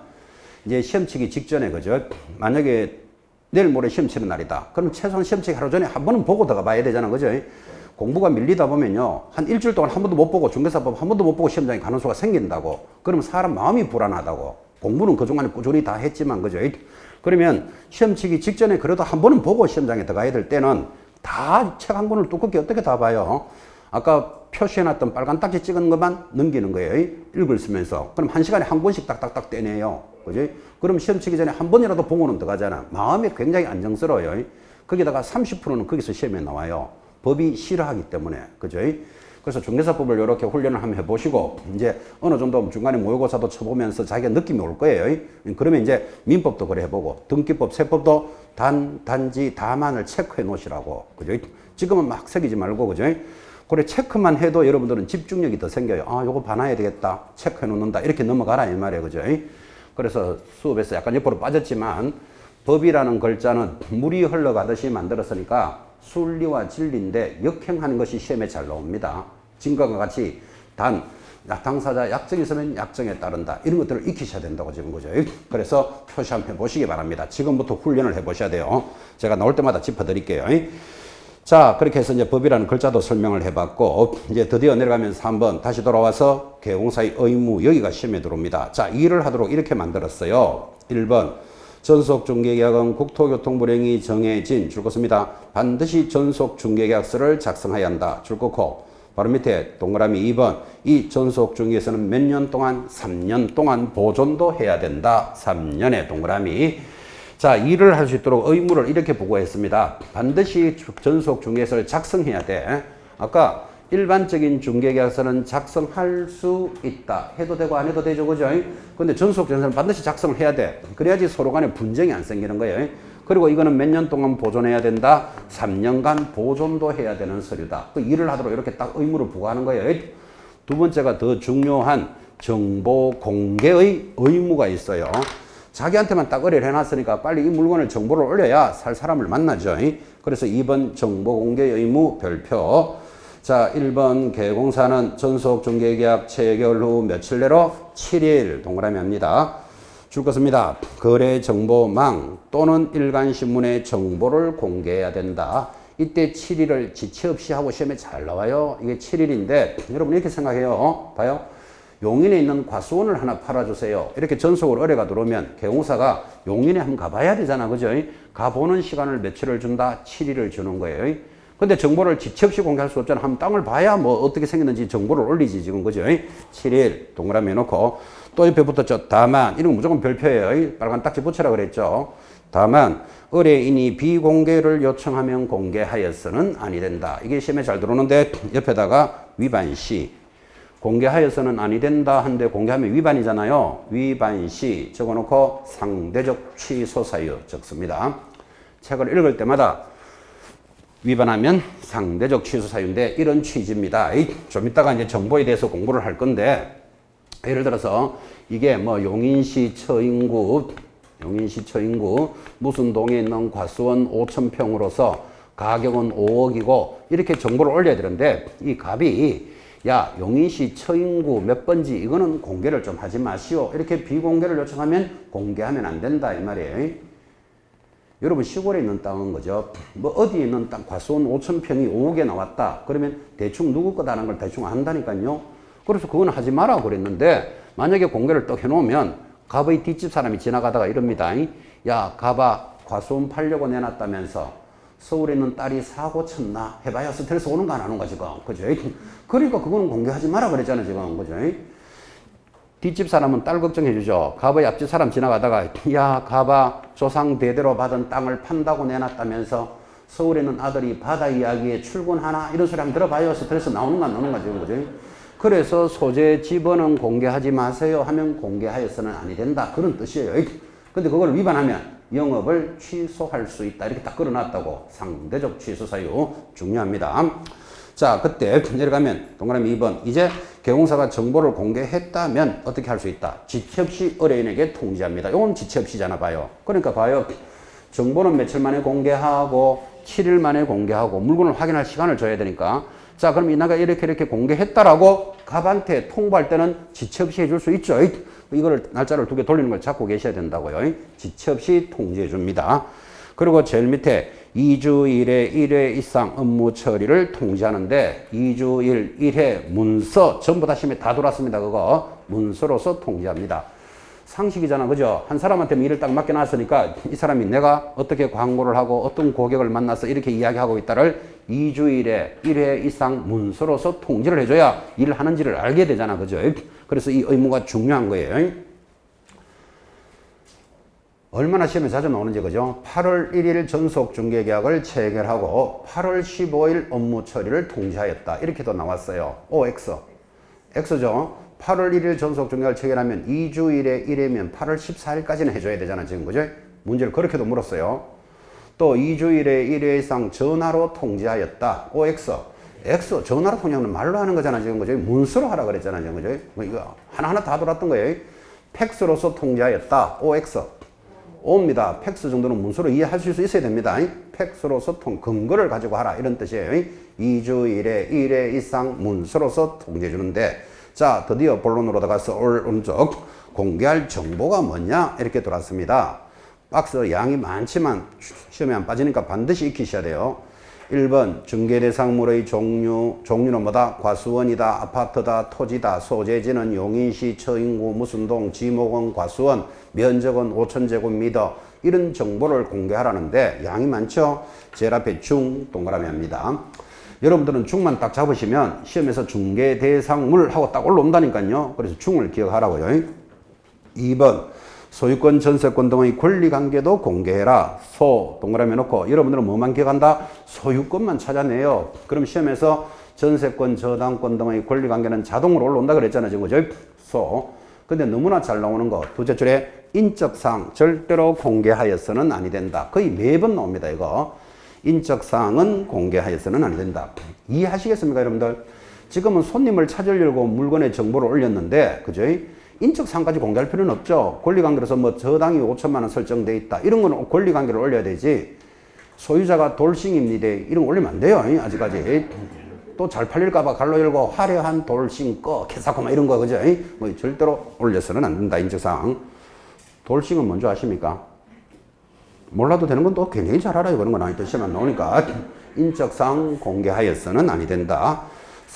이제 시험 치기 직전에, 그죠? 만약에 내일 모레 시험 치는 날이다. 그럼 최소한 시험 치기 하루 전에 한 번은 보고 들어가 봐야 되잖아, 그죠? 공부가 밀리다 보면요. 한 일주일 동안 한 번도 못 보고 중개사법 한 번도 못 보고 시험장에 가는 수가 생긴다고. 그러면 사람 마음이 불안하다고. 공부는 그동안에 꾸준히 다 했지만, 그죠? 그러면 시험 치기 직전에 그래도 한 번은 보고 시험장에 들어가야 될 때는 다 책 한 권을 두껍게 어떻게 다 봐요? 아까 표시해놨던 빨간 딱지 찍은 것만 넘기는 거예요. 읽을 쓰면서. 그럼 한 시간에 한 권씩 딱딱딱 떼내요. 그지? 그럼 시험 치기 전에 한 번이라도 봉오는 들어가잖아. 마음이 굉장히 안정스러워요. 거기다가 30%는 거기서 시험에 나와요. 법이 싫어하기 때문에. 그죠? 그래서 중개사법을 이렇게 훈련을 한번 해보시고, 이제 어느 정도 중간에 모의고사도 쳐보면서 자기가 느낌이 올 거예요. 그러면 이제 민법도 그래 해보고, 등기법, 세법도 단지, 다만을 체크해 놓으시라고. 그죠? 지금은 막 새기지 말고, 그죠? 그래, 체크만 해도 여러분들은 집중력이 더 생겨요. 아, 요거 봐놔야 되겠다. 체크해 놓는다. 이렇게 넘어가라, 이 말이에요. 그죠? 그래서 수업에서 약간 옆으로 빠졌지만, 법이라는 글자는 물이 흘러가듯이 만들었으니까 순리와 진리인데 역행하는 것이 시험에 잘 나옵니다. 지금과 같이 당사자 약정이 있으면 약정에 따른다. 이런 것들을 익히셔야 된다고 지금 거죠. 그래서 표시 한번 해보시기 바랍니다. 지금부터 훈련을 해보셔야 돼요. 제가 나올 때마다 짚어드릴게요. 자, 그렇게 해서 이제 법이라는 글자도 설명을 해봤고, 이제 드디어 내려가면서 한번 다시 돌아와서 개공사의 의무, 여기가 시험에 들어옵니다. 자, 일을 하도록 이렇게 만들었어요. 1번. 전속중개계약은 국토교통부령이 정해진 줄 것입니다. 반드시 전속중개계약서를 작성해야 한다. 줄 것고, 바로 밑에 동그라미 2번. 이 전속중개에서는 몇 년 동안? 3년 동안 보존도 해야 된다. 3년의 동그라미. 자, 일을 할 수 있도록 의무를 이렇게 부과했습니다. 반드시 전속중개서를 작성해야 돼. 아까 일반적인 중개계약서는 작성할 수 있다. 해도 되고 안 해도 되죠, 그죠? 근데 전속중개서는 반드시 작성을 해야 돼. 그래야지 서로 간에 분쟁이 안 생기는 거예요. 그리고 이거는 몇 년 동안 보존해야 된다. 3년간 보존도 해야 되는 서류다. 그 일을 하도록 이렇게 딱 의무를 부과하는 거예요. 두 번째가 더 중요한 정보 공개의 의무가 있어요. 자기한테만 딱 의뢰를 해놨으니까 빨리 이 물건을 정보를 올려야 살 사람을 만나죠. 그래서 2번 정보 공개 의무 별표. 자, 1번 개공사는 전속중개계약 체결 후 며칠 내로 7일 동그라미 합니다. 줄 것입니다. 거래정보망 또는 일간신문에 정보를 공개해야 된다. 이때 7일을 지체 없이 하고 시험에 잘 나와요. 이게 7일인데 여러분 이렇게 생각해요. 봐요. 용인에 있는 과수원을 하나 팔아주세요. 이렇게 전속으로 의뢰가 들어오면 개공사가 용인에 한번 가봐야 되잖아. 그죠? 가보는 시간을 며칠을 준다? 7일을 주는 거예요. 근데 정보를 지체 없이 공개할 수 없잖아. 한번 땅을 봐야 뭐 어떻게 생겼는지 정보를 올리지 지금. 그죠? 7일 동그라미 해놓고 또 옆에 붙었죠. 다만 이런 거 무조건 별표예요. 빨간 딱지 붙여라 그랬죠. 다만 의뢰인이 비공개를 요청하면 공개하여서는 아니 된다. 이게 시험에 잘 들어오는데 옆에다가 위반시 공개하여서는 아니 된다 한데 공개하면 위반이잖아요. 위반시 적어놓고 상대적 취소 사유 적습니다. 책을 읽을 때마다 위반하면 상대적 취소 사유인데 이런 취지입니다. 좀 이따가 이제 정보에 대해서 공부를 할 건데 예를 들어서 이게 뭐 용인시 처인구 무슨 동에 있는 과수원 5,000평으로서 가격은 5억이고 이렇게 정보를 올려야 되는데 이 갑이 야 용인시 처인구 몇 번지 이거는 공개를 좀 하지 마시오. 이렇게 비공개를 요청하면 공개하면 안 된다 이 말이에요. 여러분 시골에 있는 땅은 거죠. 뭐 어디에 있는 땅 과수원 5,000평이 5억에 나왔다. 그러면 대충 누구 거다라는 걸 대충 안다니까요. 그래서 그건 하지 마라 그랬는데 만약에 공개를 또 해놓으면 갑의 뒷집 사람이 지나가다가 이럽니다. 야 갑아 과수원 팔려고 내놨다면서 서울에 있는 딸이 사고 쳤나 해봐야 스트레스 오는 거 안 하는 거 지금 그죠? 그러니까 그거는 공개하지 마라 그랬잖아 지금 그죠? 뒷집 사람은 딸 걱정해 주죠. 갑의 앞집 사람 지나가다가 야 갑아 조상 대대로 받은 땅을 판다고 내놨다면서 서울에 있는 아들이 바다 이야기에 출근하나 이런 소리 한번 들어봐요. 스트레스 나오는 거 안 나오는 거 지금 그죠? 그래서 소재 집어는 공개하지 마세요 하면 공개하여서는 아니 된다 그런 뜻이에요. 근데 그걸 위반하면 영업을 취소할 수 있다 이렇게 딱 끌어놨다고. 상대적 취소 사유 중요합니다. 자 그때 내려가면 동그라미 2번 이제 개공사가 정보를 공개했다면 어떻게 할 수 있다. 지체 없이 의뢰인에게 통지합니다. 이건 지체 없이잖아 봐요. 그러니까 봐요. 정보는 며칠 만에 공개하고 7일 만에 공개하고 물건을 확인할 시간을 줘야 되니까 자 그럼 이나가 이렇게 공개했다라고 갑한테 통보할 때는 지체 없이 해줄 수 있죠. 이거를 날짜를 2개 돌리는 걸 잡고 계셔야 된다고요. 지체 없이 통지해 줍니다. 그리고 제일 밑에 2주일에 1회 이상 업무 처리를 통지하는데 2주일 1회 문서 전부 다 심에 다 돌았습니다. 그거 문서로서 통지합니다. 상식이잖아 그죠? 한 사람한테 일을 딱 맡겨놨으니까 이 사람이 내가 어떻게 광고를 하고 어떤 고객을 만나서 이렇게 이야기하고 있다를 2주일에 1회 이상 문서로서 통지를 해줘야 일을 하는지를 알게 되잖아 그죠? 그래서 이 의무가 중요한 거예요. 얼마나 시험에 자주 나오는지 그죠? 8월 1일 전속 중개계약을 체결하고 8월 15일 업무 처리를 통지하였다. 이렇게도 나왔어요. OX. X죠? 8월 1일 전속 중개를 체결하면 2주일에 1회면 8월 14일까지는 해줘야 되잖아 지금 그죠? 문제를 그렇게도 물었어요. 또 2주일에 1회 이상 전화로 통지하였다. OX. X 전화로 통지하면 말로 하는 거잖아 지금 그죠? 문서로 하라 그랬잖아 지금 그죠? 뭐 이거 하나하나 다 돌았던 거예요. 팩스로서 통지하였다. OX. O입니다. 팩스 정도는 문서로 이해할 수 있어야 됩니다. 팩스로서 근거를 가지고 하라 이런 뜻이에요. 2주일에 1회 이상 문서로서 통지해 주는데 자 드디어 본론으로 들어가서 오른쪽 공개할 정보가 뭐냐 이렇게 돌았습니다. 박스 양이 많지만 시험에 안 빠지니까 반드시 익히셔야 돼요. 1번 중개대상물의 종류는 뭐다? 과수원이다, 아파트다, 토지다, 소재지는 용인시 처인구 무슨 동, 지목은 과수원, 면적은 5,000제곱미터 이런 정보를 공개하라는데 양이 많죠? 제일 앞에 중 동그라미 합니다. 여러분들은 중만 딱 잡으시면 시험에서 중개대상물 하고 딱 올라온다니까요. 그래서 중을 기억하라고요. 2번 소유권, 전세권 등의 권리관계도 공개해라. 소 동그라미 놓고 여러분들은 뭐만 기억한다? 소유권만 찾아내요. 그럼 시험에서 전세권, 저당권 등의 권리관계는 자동으로 올라온다 그랬잖아요. 지금 그죠? 소. 근데 너무나 잘 나오는 거 둘째 줄에 인적사항 절대로 공개하여서는 아니 된다. 거의 매번 나옵니다. 이거. 인적사항은 공개하여서는 아니 된다. 이해하시겠습니까 여러분들? 지금은 손님을 찾으려고 물건의 정보를 올렸는데 그죠? 인적사항까지 공개할 필요는 없죠. 권리관계로서 뭐 저당이 5천만 원 설정돼 있다. 이런 거는 권리관계를 올려야 되지. 소유자가 돌싱입니다. 이런 거 올리면 안 돼요. 아직까지. 또 잘 팔릴까봐 갈로 열고 화려한 돌싱 꺼 개사코마 이런 거 그죠? 뭐 절대로 올려서는 안 된다. 인적사항. 돌싱은 뭔지 아십니까? 몰라도 되는 건 또 굉장히 잘 알아요. 그런 건 아니 시험에 나오니까. 인적사항 공개하여서는 아니 된다.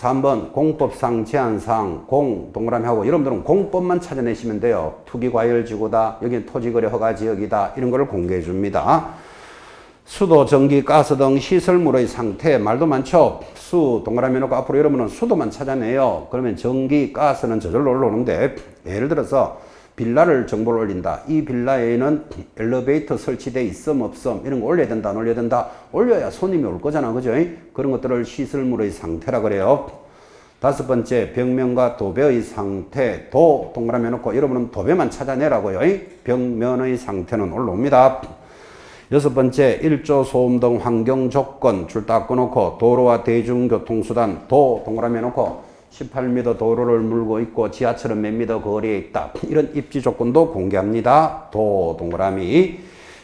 3번 공법상 제한사항 공 동그라미 하고 여러분들은 공법만 찾아내시면 돼요. 투기과열지구다. 여기는 토지거래 허가지역이다. 이런 거를 공개해 줍니다. 수도, 전기, 가스 등 시설물의 상태 말도 많죠. 수 동그라미 놓고 앞으로 여러분은 수도만 찾아내요. 그러면 전기, 가스는 저절로 올라오는데 예를 들어서 빌라를 정보를 올린다. 이 빌라에는 엘리베이터 설치돼 있음 없음 이런 거 올려야 된다 안 올려야 된다. 올려야 손님이 올 거잖아. 그죠? 그런 것들을 시설물의 상태라 그래요. 다섯 번째, 벽면과 도배의 상태. 도 동그라미 해놓고 여러분은 도배만 찾아내라고요. 벽면의 상태는 올라옵니다. 여섯 번째, 일조 소음 등 환경 조건 줄 딱 꺼놓고 도로와 대중교통수단 도 동그라미 해놓고 18m 도로를 물고 있고 지하철은 몇 미터 거리에 있다. 이런 입지 조건도 공개합니다. 도 동그라미.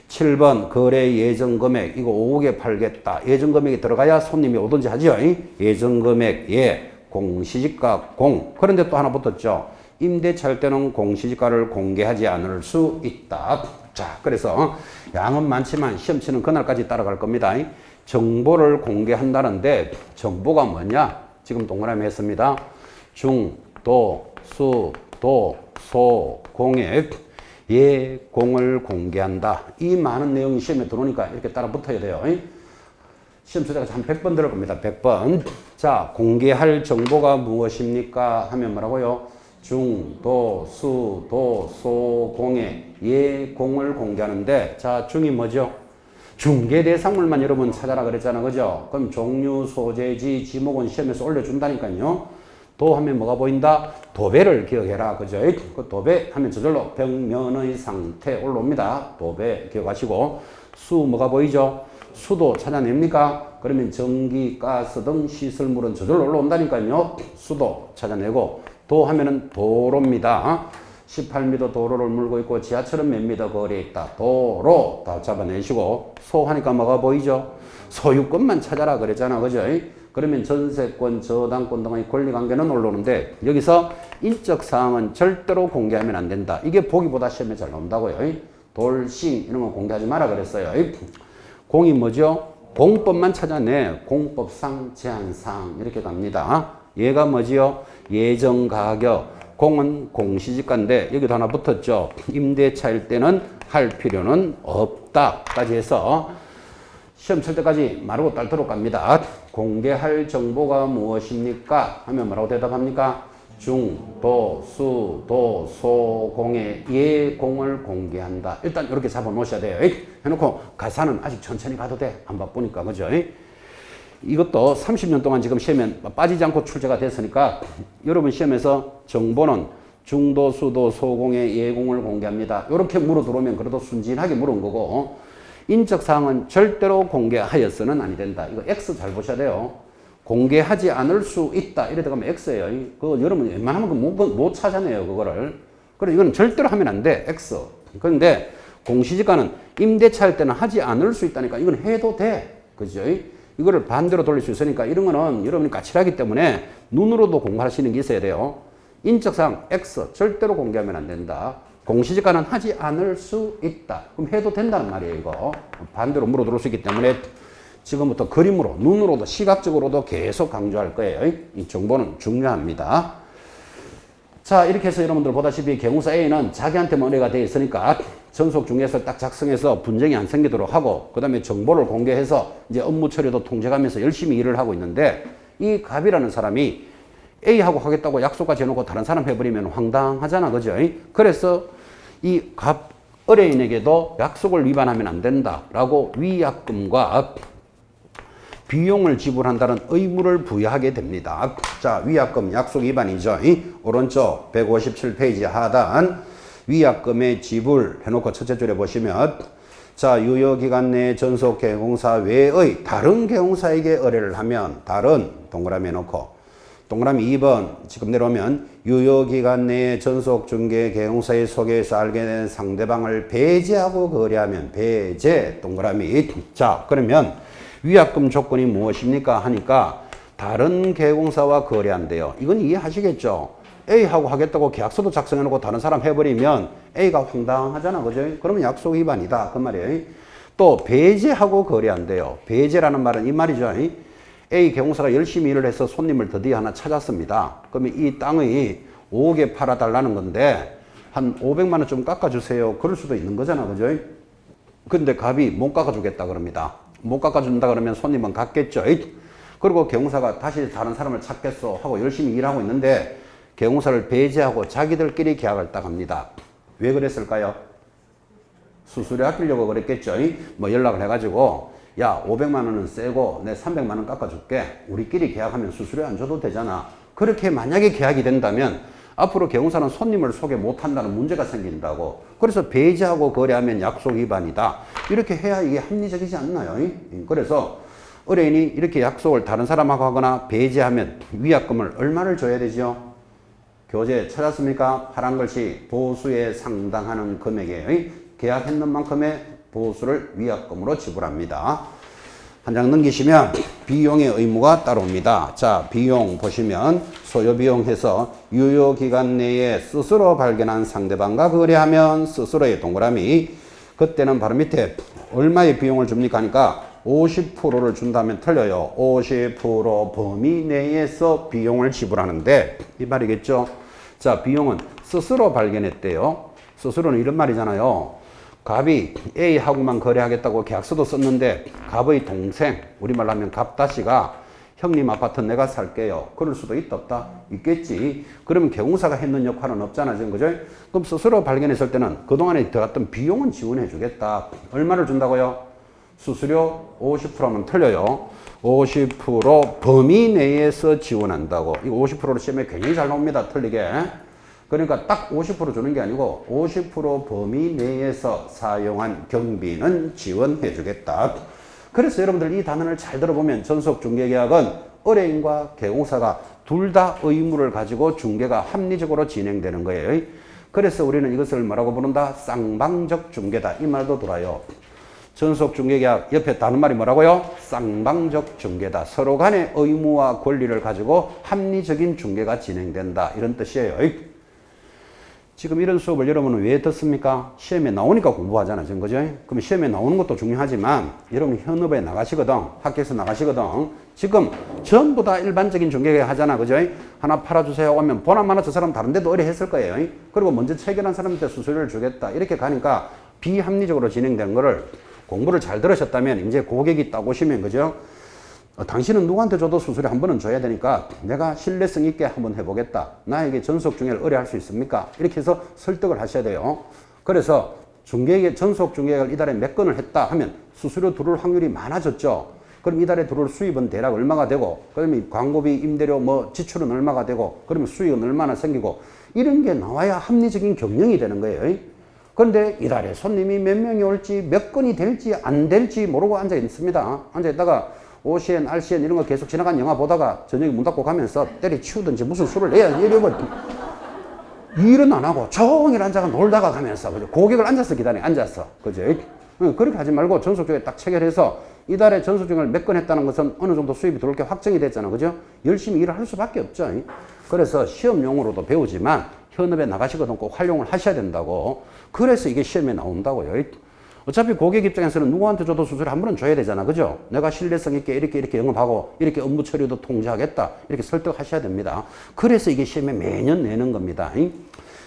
7번 거래 예정 금액. 이거 5억에 팔겠다. 예정 금액이 들어가야 손님이 오든지 하죠. 예정 금액 예. 공시지가 공. 그런데 또 하나 붙었죠. 임대차일 때는 공시지가를 공개하지 않을 수 있다. 자, 그래서 양은 많지만 시험 치는 그날까지 따라갈 겁니다. 정보를 공개한다는데 정보가 뭐냐? 지금 동그라미 했습니다. 중, 도, 수, 도, 소, 공액, 예, 공을 공개한다. 이 많은 내용이 시험에 들어오니까 이렇게 따라 붙어야 돼요. 시험 출제가 한 100번 들을 겁니다. 100번. 자, 공개할 정보가 무엇입니까? 하면 뭐라고요? 중, 도, 수, 도, 소, 공액, 예, 공을 공개하는데, 자, 중이 뭐죠? 중개 대상물만 여러분 찾아라 그랬잖아. 그죠? 그럼 종류, 소재지, 지목은 시험에서 올려준다니까요. 도 하면 뭐가 보인다? 도배를 기억해라. 그죠? 그 도배 하면 저절로 벽면의 상태 올라옵니다. 도배 기억하시고. 수 뭐가 보이죠? 수도 찾아냅니까? 그러면 전기, 가스 등 시설물은 저절로 올라온다니까요. 수도 찾아내고. 도 하면은 도로입니다. 18m 도로를 물고 있고 지하철은 몇 미터 거리에 있다. 도로 다 잡아내시고. 소하니까 뭐가 보이죠? 소유권만 찾아라 그랬잖아. 그죠? 그러면 전세권, 저당권 등의 권리관계는 올라오는데 여기서 인적 사항은 절대로 공개하면 안 된다. 이게 보기보다 시험에 잘 나온다고요. 돌싱 이런 거 공개하지 마라 그랬어요. 공이 뭐죠? 공법만 찾아내. 공법상, 제한상 이렇게 갑니다. 얘가 뭐지요? 예정 가격. 공은 공시지가인데 여기도 하나 붙었죠. 임대차일 때는 할 필요는 없다까지 해서 시험 칠 때까지 마르고 딸도록 갑니다. 공개할 정보가 무엇입니까? 하면 뭐라고 대답합니까? 중, 도, 수, 도, 소, 공의 예, 공을 공개한다. 일단 이렇게 잡아 놓으셔야 돼요. 해놓고 가사는 아직 천천히 가도 돼. 안 바쁘니까. 그죠? 이것도 30년 동안 지금 시험에 빠지지 않고 출제가 됐으니까 여러분 시험에서 정보는 중도, 수도, 소공의 예공을 공개합니다. 이렇게 물어 들어오면 그래도 순진하게 물은 거고 인적 사항은 절대로 공개하여서는 아니 된다. 이거 X 잘 보셔야 돼요. 공개하지 않을 수 있다. 이래 들어가면 X예요. 그거 여러분 웬만하면 못 찾아내요. 그거를. 그래서 이건 절대로 하면 안 돼. X. 그런데 공시지가는 임대차일 때는 하지 않을 수 있다니까 이건 해도 돼. 그죠? 이거를 반대로 돌릴 수 있으니까 이런 거는 여러분이 까칠하기 때문에 눈으로도 공부하시는 게 있어야 돼요. 인적사항 X 절대로 공개하면 안 된다. 공시지가는 하지 않을 수 있다. 그럼 해도 된다는 말이에요. 이거 반대로 물어 들어올 수 있기 때문에 지금부터 그림으로 눈으로도 시각적으로도 계속 강조할 거예요. 이 정보는 중요합니다. 자, 이렇게 해서 여러분들 보다시피 경우사 A는 자기한테만 의뢰가 되어 있으니까 전속 중에서 딱 작성해서 분쟁이 안 생기도록 하고 그 다음에 정보를 공개해서 이제 업무 처리도 통제하면서 열심히 일을 하고 있는데 이 갑이라는 사람이 A하고 하겠다고 약속까지 해놓고 다른 사람 해버리면 황당하잖아. 그죠? 그래서 이 갑 의뢰인에게도 약속을 위반하면 안 된다라고 위약금과 비용을 지불한다는 의무를 부여하게 됩니다. 자, 위약금 약속 위반이죠. 오른쪽 157페이지 하단 위약금의 지불 해놓고 첫째 줄에 보시면 자, 유효기간 내 전속 계공사 외의 다른 계공사에게 의뢰를 하면 다른 동그라미 해놓고 동그라미 2번 지금 내려오면 유효기간 내에 전속 중개 계공사의 소개에서 알게 된 상대방을 배제하고 거래하면 배제 동그라미. 자, 그러면 위약금 조건이 무엇입니까? 하니까 다른 계공사와 거래한대요. 이건 이해하시겠죠? A하고 하겠다고 계약서도 작성해놓고 다른 사람 해버리면 A가 황당하잖아. 그죠? 그러면 약속 위반이다. 그 말이에요. 또 배제하고 거래한대요. 배제라는 말은 이 말이죠. A 계공사가 열심히 일을 해서 손님을 드디어 하나 찾았습니다. 그러면 이 땅의 5억에 팔아달라는 건데 한 500만 원 좀 깎아주세요. 그럴 수도 있는 거잖아. 그죠? 근데 갑이 못 깎아주겠다 그럽니다. 못 깎아준다 그러면 손님은 갔겠죠. 그리고 계공사가 다시 다른 사람을 찾겠어 하고 열심히 일하고 있는데 계공사를 배제하고 자기들끼리 계약을 딱 합니다. 왜 그랬을까요? 수수료 아끼려고 그랬겠죠. 뭐 연락을 해가지고 야 500만 원은 세고 내 300만 원 깎아줄게. 우리끼리 계약하면 수수료 안 줘도 되잖아. 그렇게 만약에 계약이 된다면 앞으로 개공사는 손님을 소개 못한다는 문제가 생긴다고. 그래서 배제하고 거래하면 약속 위반이다. 이렇게 해야 이게 합리적이지 않나요? 그래서 의뢰인이 이렇게 약속을 다른 사람하고 하거나 배제하면 위약금을 얼마를 줘야 되죠? 교재 찾았습니까? 파란 글씨 보수에 상당하는 금액에 계약했는 만큼의 보수를 위약금으로 지불합니다. 한 장 넘기시면 비용의 의무가 따라옵니다. 자, 비용 보시면 소요비용 해서 유효기간 내에 스스로 발견한 상대방과 거래하면 스스로의 동그라미. 그때는 바로 밑에 얼마의 비용을 줍니까 하니까 50%를 준다면 틀려요. 50% 범위 내에서 비용을 지불하는데 이 말이겠죠. 자, 비용은 스스로 발견했대요. 스스로는 이런 말이잖아요. 갑이 A하고만 거래하겠다고 계약서도 썼는데 갑의 동생, 우리말로 하면 갑다씨가 형님 아파트 내가 살게요. 그럴 수도 있다 없다? 있겠지. 그러면 개공사가 했는 역할은 없잖아. 지금 그죠? 그럼 스스로 발견했을 때는 그동안에 들어갔던 비용은 지원해 주겠다. 얼마를 준다고요? 수수료 50%면 틀려요. 50% 범위 내에서 지원한다고. 이거 50%로 시험에 굉장히 잘 나옵니다. 틀리게. 그러니까 딱 50% 주는 게 아니고 50% 범위 내에서 사용한 경비는 지원해 주겠다. 그래서 여러분들 이 단어를 잘 들어보면 전속중개계약은 의뢰인과 개공사가 둘 다 의무를 가지고 중개가 합리적으로 진행되는 거예요. 그래서 우리는 이것을 뭐라고 부른다? 쌍방적 중개다. 이 말도 돌아요. 전속중개계약 옆에 다른 말이 뭐라고요? 쌍방적 중개다. 서로 간의 의무와 권리를 가지고 합리적인 중개가 진행된다. 이런 뜻이에요. 지금 이런 수업을 여러분은 왜 듣습니까? 시험에 나오니까 공부하잖아, 지금 그죠? 그럼 시험에 나오는 것도 중요하지만 여러분 현업에 나가시거든, 학교에서 나가시거든. 지금 전부 다 일반적인 중개계약 하잖아, 그죠? 하나 팔아주세요 하면 보나마나 저 사람 다른 데도 의뢰했을 거예요. 그리고 먼저 체결한 사람한테 수수료를 주겠다. 이렇게 가니까 비합리적으로 진행된 거를 공부를 잘 들으셨다면 이제 고객이 딱 오시면, 그죠? 당신은 누구한테 줘도 수수료 한 번은 줘야 되니까 내가 신뢰성 있게 한번 해보겠다. 나에게 전속중개를 의뢰할 수 있습니까? 이렇게 해서 설득을 하셔야 돼요. 그래서 전속중개를 이달에 몇 건을 했다 하면 수수료 들어올 확률이 많아졌죠. 그럼 이달에 들어올 수입은 대략 얼마가 되고, 그러면 광고비, 임대료, 뭐 지출은 얼마가 되고, 그러면 수익은 얼마나 생기고, 이런 게 나와야 합리적인 경영이 되는 거예요. 그런데 이달에 손님이 몇 명이 올지, 몇 건이 될지 안 될지 모르고 앉아 있습니다. 앉아 있다가 OCN, RCN 이런 거 계속 지나간 영화 보다가 저녁에 문 닫고 가면서 때리치우든지 무슨 술을 내야 이러면 일은 안 하고 종일 앉아가 놀다가 가면서, 그죠? 고객을 앉아서 기다려, 앉아서. 그죠? 그렇게 하지 말고 전속중개 딱 체결해서 이달에 전속중개를 몇 건 했다는 것은 어느 정도 수입이 들어올 게 확정이 됐잖아. 그죠? 열심히 일을 할 수밖에 없죠. 그래서 시험용으로도 배우지만 현업에 나가시거든 꼭 활용을 하셔야 된다고. 그래서 이게 시험에 나온다고요. 어차피 고객 입장에서는 누구한테 줘도 수수료 한 번은 줘야 되잖아. 그죠? 내가 신뢰성 있게 이렇게 영업하고 이렇게 업무 처리도 통제하겠다. 이렇게 설득하셔야 됩니다. 그래서 이게 시험에 매년 내는 겁니다.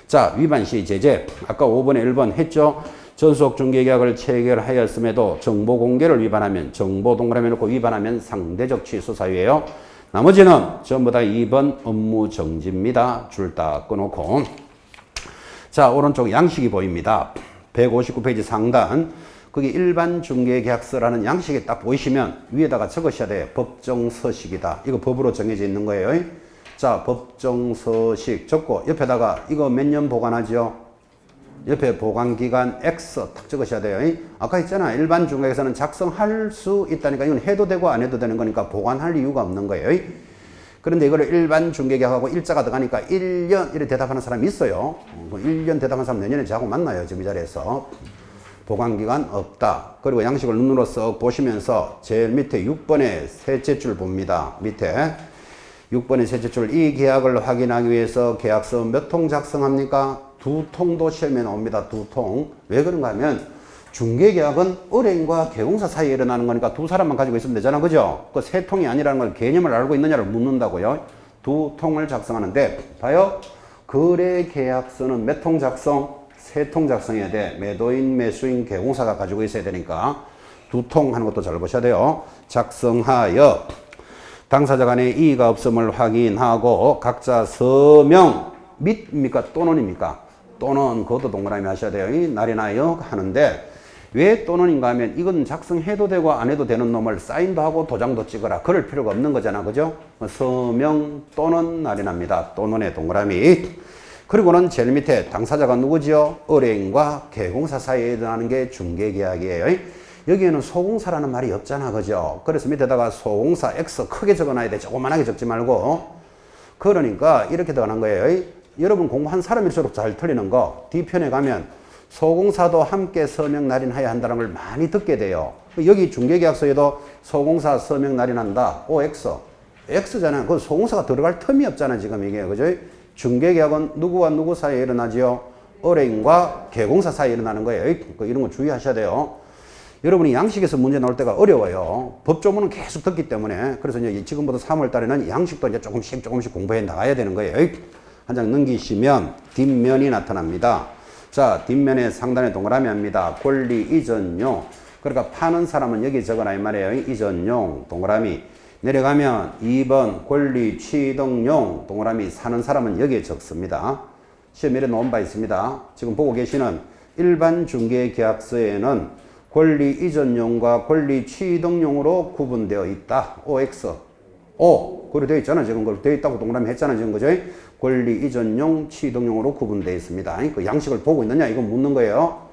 자, 위반 시 제재. 아까 5번에 1번 했죠? 전속중개계약을 체결하였음에도 정보 공개를 위반하면, 정보 동그라미 놓고 위반하면 상대적 취소 사유예요. 나머지는 전부 다 2번 업무 정지입니다. 줄 다 끊어놓고. 자, 오른쪽 양식이 보입니다. 159페이지 상단, 거기 일반 중개계약서라는 양식이 딱 보이시면 위에다가 적으셔야 돼요. 법정서식이다. 이거 법으로 정해져 있는 거예요. 자, 법정서식 적고 옆에다가 이거 몇 년 보관하죠? 옆에 보관기간 X 딱 적으셔야 돼요. 아까 했잖아. 일반 중개계약서는 작성할 수 있다니까 이건 해도 되고 안 해도 되는 거니까 보관할 이유가 없는 거예요. 그런데 이거를 일반 중개계약하고 일자가 들어가니까 1년 이렇게 대답하는 사람이 있어요. 1년 대답하는 사람 내년에 저하고 만나요. 지금 이 자리에서. 보관기간 없다. 그리고 양식을 눈으로 썩 보시면서 제일 밑에 6번의 셋째 줄 봅니다. 밑에 6번의 셋째 줄, 이 계약을 확인하기 위해서 계약서 몇 통 작성합니까? 2통도 시험에 나옵니다. 2통. 왜 그런가 하면 중개계약은 의뢰인과 개공사 사이에 일어나는 거니까 두 사람만 가지고 있으면 되잖아. 그죠? 그 세 통이 아니라는 걸 개념을 알고 있느냐를 묻는다고요. 2통을 작성하는데 봐요. 거래 계약서는 몇 통 작성? 3통 작성해야 돼. 매도인, 매수인, 개공사가 가지고 있어야 되니까 2통 하는 것도 잘 보셔야 돼요. 작성하여 당사자 간의 이의가 없음을 확인하고 각자 서명 및입니까? 또는입니까? 또는 그것도 동그라미 하셔야 돼요. 날인하여 하는데 왜 또는인가 하면 이건 작성해도 되고 안 해도 되는 놈을 사인도 하고 도장도 찍어라. 그럴 필요가 없는 거잖아. 그죠? 서명 또는 날인합니다. 또는의 동그라미. 그리고는 제일 밑에 당사자가 누구지요? 의뢰인과 개공사 사이에 일어나는 게 중개계약이에요. 여기에는 소공사라는 말이 없잖아. 그죠? 그래서 밑에다가 소공사 X 크게 적어놔야 돼. 조그만하게 적지 말고. 그러니까 이렇게 들어가는 거예요. 여러분 공부한 사람일수록 잘 틀리는 거. D편에 가면 소공사도 함께 서명 날인하여야 한다는 걸 많이 듣게 돼요. 여기 중개계약서에도 소공사 서명 날인한다. OX. X잖아요. 그 소공사가 들어갈 틈이 없잖아. 지금 이게. 그죠? 중개계약은 누구와 누구 사이에 일어나지요? 의뢰인과 개공사 사이에 일어나는 거예요. 이런 거 주의하셔야 돼요. 여러분이 양식에서 문제 나올 때가 어려워요. 법조문은 계속 듣기 때문에. 그래서 이제 지금부터 3월 달에는 양식도 이제 조금씩 공부해 나가야 되는 거예요. 한 장 넘기시면 뒷면이 나타납니다. 자, 뒷면에 상단에 동그라미 합니다. 권리 이전용. 그러니까 파는 사람은 여기 적어놔 이 말이에요. 이전용 동그라미. 내려가면 2번 권리 취득용 동그라미. 사는 사람은 여기에 적습니다. 시험에 놓은 바 있습니다. 지금 보고 계시는 일반 중개계약서에는 권리 이전용과 권리 취득용으로 구분되어 있다. OX. 그래 되어 있잖아. 지금 그걸 되어 있다고 동그라미 했잖아. 지금 그죠? 권리 이전용, 취득용으로 구분되어 있습니다. 그 양식을 보고 있느냐? 이거 묻는 거예요.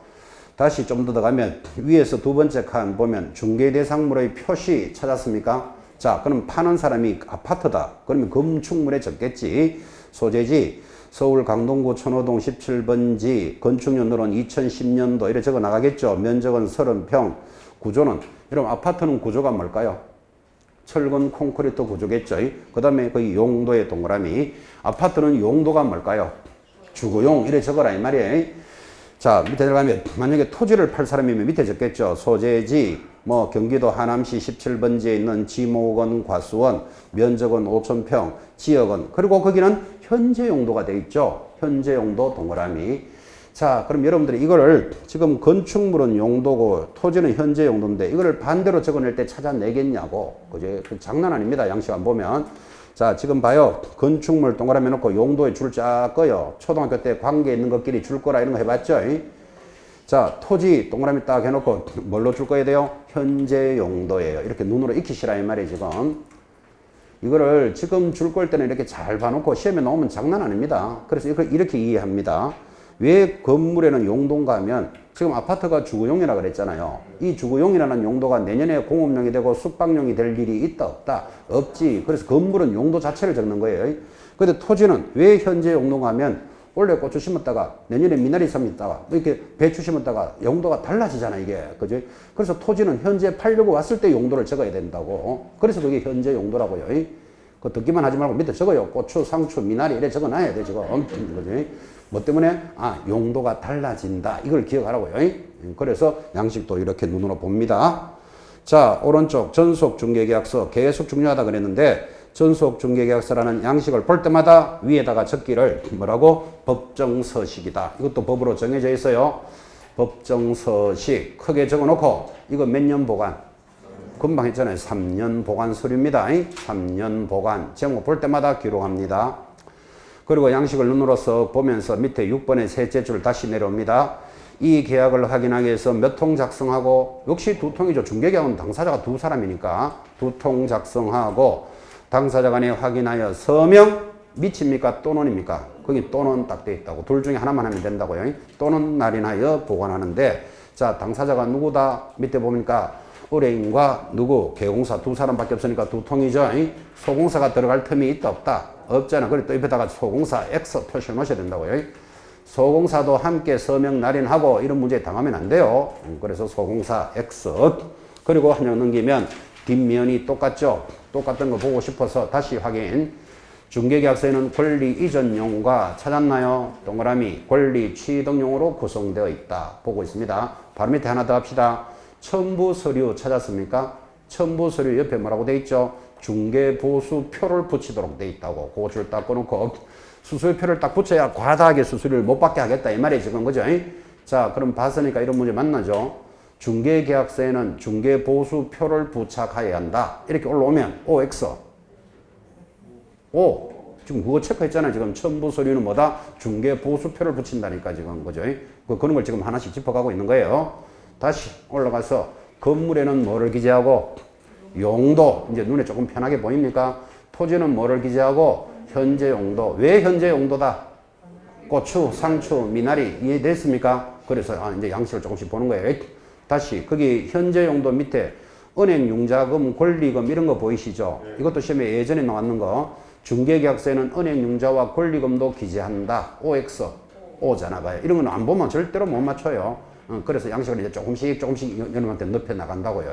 다시 좀 더 들어가면 위에서 두 번째 칸 보면 중개대상물의 표시 찾았습니까? 자, 그럼 파는 사람이 아파트다. 그러면 건축물에 적겠지. 소재지. 서울 강동구 천호동 17번지 건축연도는 2010년도 이렇게 적어 나가겠죠. 면적은 30평. 구조는 여러분 아파트는 구조가 뭘까요? 철근 콘크리트 구조겠죠. 그 다음에 그 용도의 동그라미. 아파트는 용도가 뭘까요? 주거용 이래 적어라 이 말이에요. 자, 밑에 들어가면 만약에 토지를 팔 사람이면 밑에 적겠죠. 소재지 뭐 경기도 하남시 17번지에 있는 지목원 과수원 면적은 5,000평 지역은 그리고 거기는 현재 용도가 돼 있죠. 현재 용도 동그라미. 자, 그럼 여러분들이 이거를 지금 건축물은 용도고 토지는 현재 용도인데 이거를 반대로 적어낼 때 찾아내겠냐고. 그죠? 장난 아닙니다. 양식 안 보면. 자, 지금 봐요. 건축물 동그라미 해놓고 용도에 줄 쫙 꺼요. 초등학교 때 관계 있는 것끼리 줄 거라 이런 거 해봤죠? 자, 토지 동그라미 딱 해놓고 뭘로 줄 거야 돼요? 현재 용도예요. 이렇게 눈으로 익히시라 이 말이에요, 지금. 이거를 지금 줄 걸 때는 이렇게 잘 봐놓고 시험에 나오면 장난 아닙니다. 그래서 이렇게 이해합니다. 왜 건물에는 용도인가 하면 지금 아파트가 주거용이라 그랬잖아요. 이 주거용이라는 용도가 내년에 공업용이 되고 숙박용이 될 일이 있다 없다? 없지. 그래서 건물은 용도 자체를 적는 거예요. 근데 토지는 왜 현재 용도인가 하면 원래 고추 심었다가 내년에 미나리 심었다가 이렇게 배추 심었다가 용도가 달라지잖아 이게. 그죠? 그래서 토지는 현재 팔려고 왔을 때 용도를 적어야 된다고. 그래서 그게 현재 용도라고요. 그 듣기만 하지 말고 밑에 적어요. 고추, 상추, 미나리 이래 적어놔야 돼 지금. 그죠? 뭐 때문에? 용도가 달라진다. 이걸 기억하라고요. 그래서 양식도 이렇게 눈으로 봅니다. 자, 오른쪽 전속중개계약서 계속 중요하다 그랬는데 전속중개계약서라는 양식을 볼 때마다 위에다가 적기를 뭐라고? 법정서식이다. 이것도 법으로 정해져 있어요. 법정서식 크게 적어놓고 이거 몇 년 보관? 금방 했잖아요. 3년 보관 서류입니다. 3년 보관. 제목 볼 때마다 기록합니다. 그리고 양식을 눈으로 써 보면서 밑에 6번의 셋째 줄 다시 내려옵니다. 이 계약을 확인하기 위해서 몇 통 작성하고 역시 두 통이죠. 중개계약은 당사자가 두 사람이니까 두 통 작성하고 당사자 간에 확인하여 서명 미칩니까? 또는입니까? 거기 또는 딱 돼 있다고. 둘 중에 하나만 하면 된다고요. 또는 날인하여 보관하는데 자, 당사자가 누구다? 밑에 보니까 의뢰인과 누구? 개공사 두 사람밖에 없으니까 두 통이죠. 소공사가 들어갈 틈이 있다 없다? 없잖아. 그래 또 옆에다가 소공사 X 표시해 놓으셔야 된다고요. 소공사도 함께 서명 날인하고 이런 문제에 당하면 안 돼요. 그래서 소공사 X. 그리고 한 장 넘기면 뒷면이 똑같죠. 똑같은 거 보고 싶어서 다시 확인. 중개계약서에는 권리 이전용과 찾았나요? 동그라미 권리 취득용으로 구성되어 있다. 보고 있습니다. 바로 밑에 하나 더 합시다. 첨부 서류 찾았습니까? 첨부 서류 옆에 뭐라고 돼 있죠? 중개보수표를 붙이도록 돼 있다고. 그거 줄 딱 꺼놓고 수수료표를 딱 붙여야 과다하게 수수료를 못 받게 하겠다 이 말이에요 지금. 그죠? 자, 그럼 봤으니까 이런 문제 만나죠. 중개계약서에는 중개보수표를 부착해야 한다. 이렇게 올라오면 OX. 지금 그거 체크했잖아요. 지금 첨부 서류는 뭐다? 중개 보수표를 붙인다니까 지금 그죠? 그런 걸 지금 하나씩 짚어가고 있는 거예요. 다시 올라가서 건물에는 뭐를 기재하고 용도 이제 눈에 조금 편하게 보입니까? 토지는 뭐를 기재하고 현재 용도. 왜 현재 용도다? 고추, 상추, 미나리 이해됐습니까? 그래서 이제 양식을 조금씩 보는 거예요. 다시 거기 현재 용도 밑에 은행 융자금, 권리금 이런 거 보이시죠? 이것도 시험에 예전에 나왔는 거. 중개계약서에는 은행 융자와 권리금도 기재한다. OX, O잖아 봐요. 이런 거는 안 보면 절대로 못 맞춰요. 그래서 양식을 이제 조금씩 여러분한테 넓혀 나간다고요.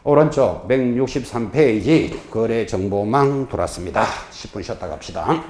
오른쪽 163페이지 거래 정보망 돌았습니다. 10분 쉬었다 갑시다.